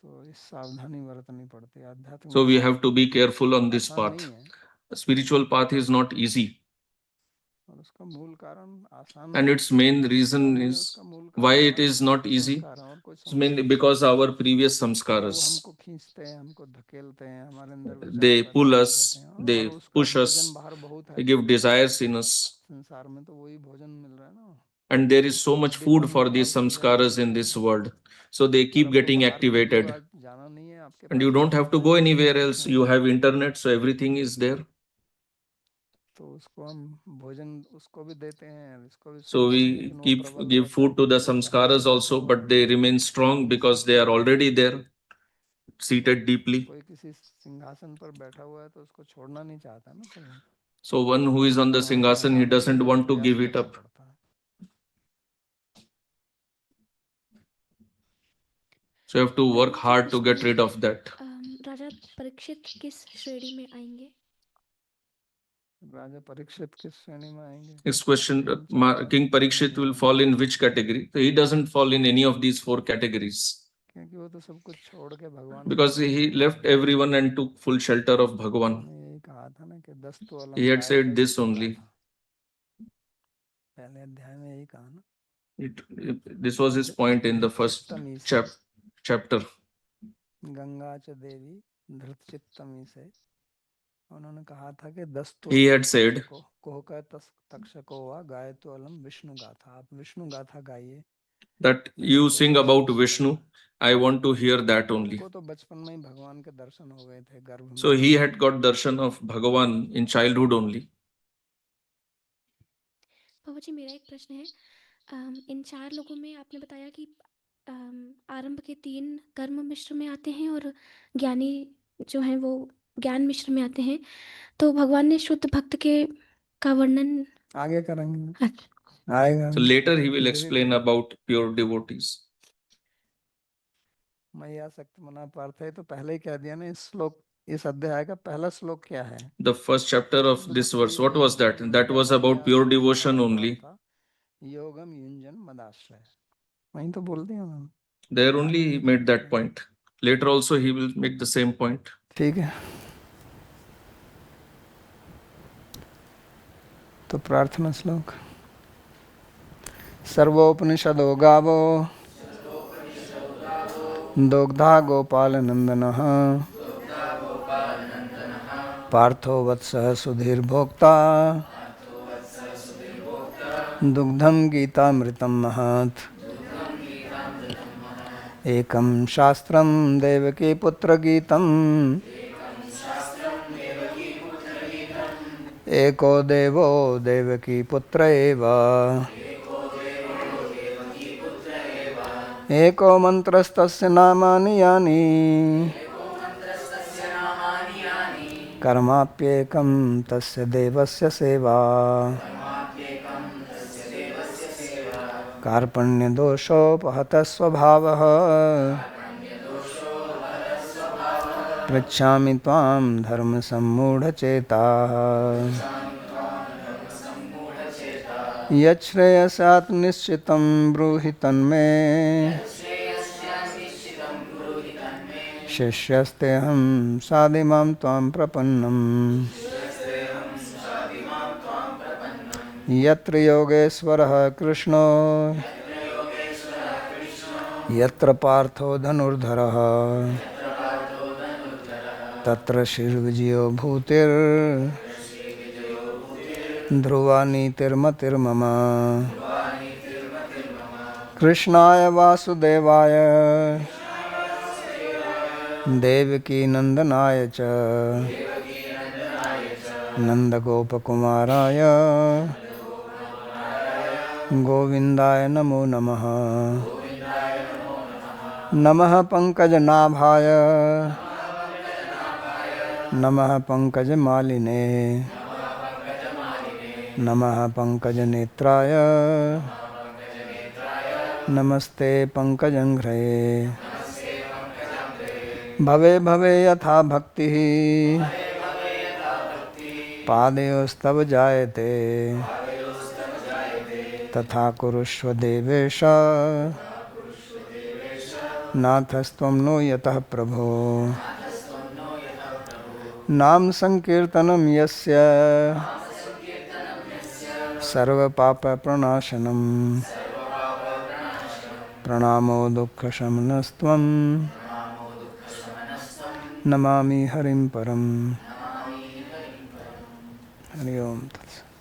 तो इस सावधानी बरतनी पड़ती है। आध्यात्मिक So we मार्ग have to be careful on this आसान path. नहीं है, The spiritual path is not easy, और उसका मूल कारण आसान and its main इसलिए reason नहीं है, is उसका मूल why कारण it हमारे is not easy. संस्कार है और कोई It's समस्या mainly नहीं। because our previous वो samskaras, हमको खींचते हैं, हमको धकेलते हैं, हमारे अंदर विचार they पैदा pull कर us, देते हैं, और they उसका push भोजन us, बाहर बहुत they है give desires in us. संसार में, तो वही भोजन मिल रहा है ना। And there is so much यदि food ब्रह्म for these भाव समझाई samskaras in जाती है, this world. So they और keep आपको getting बाहर पहली activated. बार जाना नहीं है, आपके And pass you don't have to go internet है, सब anywhere कुछ else. है। You have internet, so everything is there. तो उसको हम भोजन उसको भी देते हैं, इसको भी So सुनते हैं, we लेकिन वो keep प्रबल give रहता food है। to the samskaras also, but they remain strong because they are already there, seated deeply. कोई किसी सिंहासन पर बैठा हुआ है तो उसको छोड़ना नहीं चाहता ना, फिर वो So one who is on the तो हमें singhasan, he हटाने के doesn't लिए want to प्रयास give it करना up. पड़ता है। So you have to work मुझे hard to प्रश्न get है rid कि of that. राजा परीक्षित किस श्रेणी में आएंगे? राजा परीक्षित किस श्रेणी में आएंगे? Next question, इन चार King Parikshit श्रेणियों will में, fall in which category? So he doesn't fall in any of these four categories क्योंकि वो तो सब कुछ छोड़ के भगवान के because शरण he में left आए। everyone and took full shelter of Bhagavan. हमने यही कहा था ना कि 10 तो He अलम had गाय said तो this विष्णु only. गाथा, पहले अध्याय में यही कहा ना। This was his point in the first धृतचित्तमी से chapter. गंगा च देवी धृतचित्तमी से उन्होंने कहा था कि 10 तो He had said कोहका तक्षको वा गाय तो अलम विष्णु गाथा, आप विष्णु गाथा गाइए। that you sing about Vishnu. I want to hear that only. उनको तो बचपन में ही भगवान के दर्शन हो गए थे गर्भ में। So he had got darshan of Bhagavan in childhood only. बाबा जी मेरा एक प्रश्न है, इन 4 लोगों में आपने बताया कि आरंभ के 3 कर्म मिश्र में आते हैं और ज्ञानी जो हैं वो ज्ञान मिश्र में आते हैं, तो भगवान ने शुद्ध भक्त का वर्णन आगे करेंगे, अच्छा आएगा। So later he will धीरे explain धीरे about pure devotees. मैया शक्ति मना पार्थ है, तो पहले ही कह दिया ना, इस श्लोक इस अध्याय का पहला श्लोक क्या है? The first chapter of शुद्ध this भक्ति verse, what was that? That was about मैया pure शक्ति devotion मना only. पार्था योगम युंजन मदाश्रय, वहीं तो बोल दिया उन्होंने। There आगे only he नहीं made that बोलते। point. Later also he will make the same point. ठीक है, तो प्रार्थना श्लोक। सर्वोपनिषदो गावो दोग्धा गोपाल नंदनः पार्थो वत्सः सुधीर्भोक्ता दुग्धं गीतामृतं महत्। एकं शास्त्रं देवकी पुत्र गीतम् एको देवो देवकी पुत्र एव। एको मंत्रस्तस्य नामानि यानि कर्माप्येकं तस्य देवस्य सेवा। कार्पण्यदोषोपहतः स्वभावः पृच्छामि त्वां धर्मसम्मूढचेताः। यच्छ्रेयस्यात्मनिश्चितं ब्रूहि तन्मे शिष्यस्तेऽहं साधिमां त्वां प्रपन्नम्। यत्र योगेश्वरः कृष्णो यत्र पार्थो धनुर्धरः तत्र श्रीर्विजयो भूतिर्ध्रुवा नीतिर्मतिर्मम। कृष्णाय वासुदेवाय देवकी नंदनाय च नंदगोपकुमाराय गोविंदाय नमो नमः। नमः पंकजनाभाय नमः पंकजमालिने नमः पंकजनेत्राय नमस्ते पंकजंघ्रये। भवे भवे यथा भक्तिः पादयोस्तव जायते तथा कुरुष्व देवेश नाथस्त्वं नो यतः प्रभो। नाम संकीर्तनं यस्य सर्वपापप्रणाशनं प्रणामो दुःखशमनस्त्वं नमामि हरिं परम्। हरि ओम तत्सत्।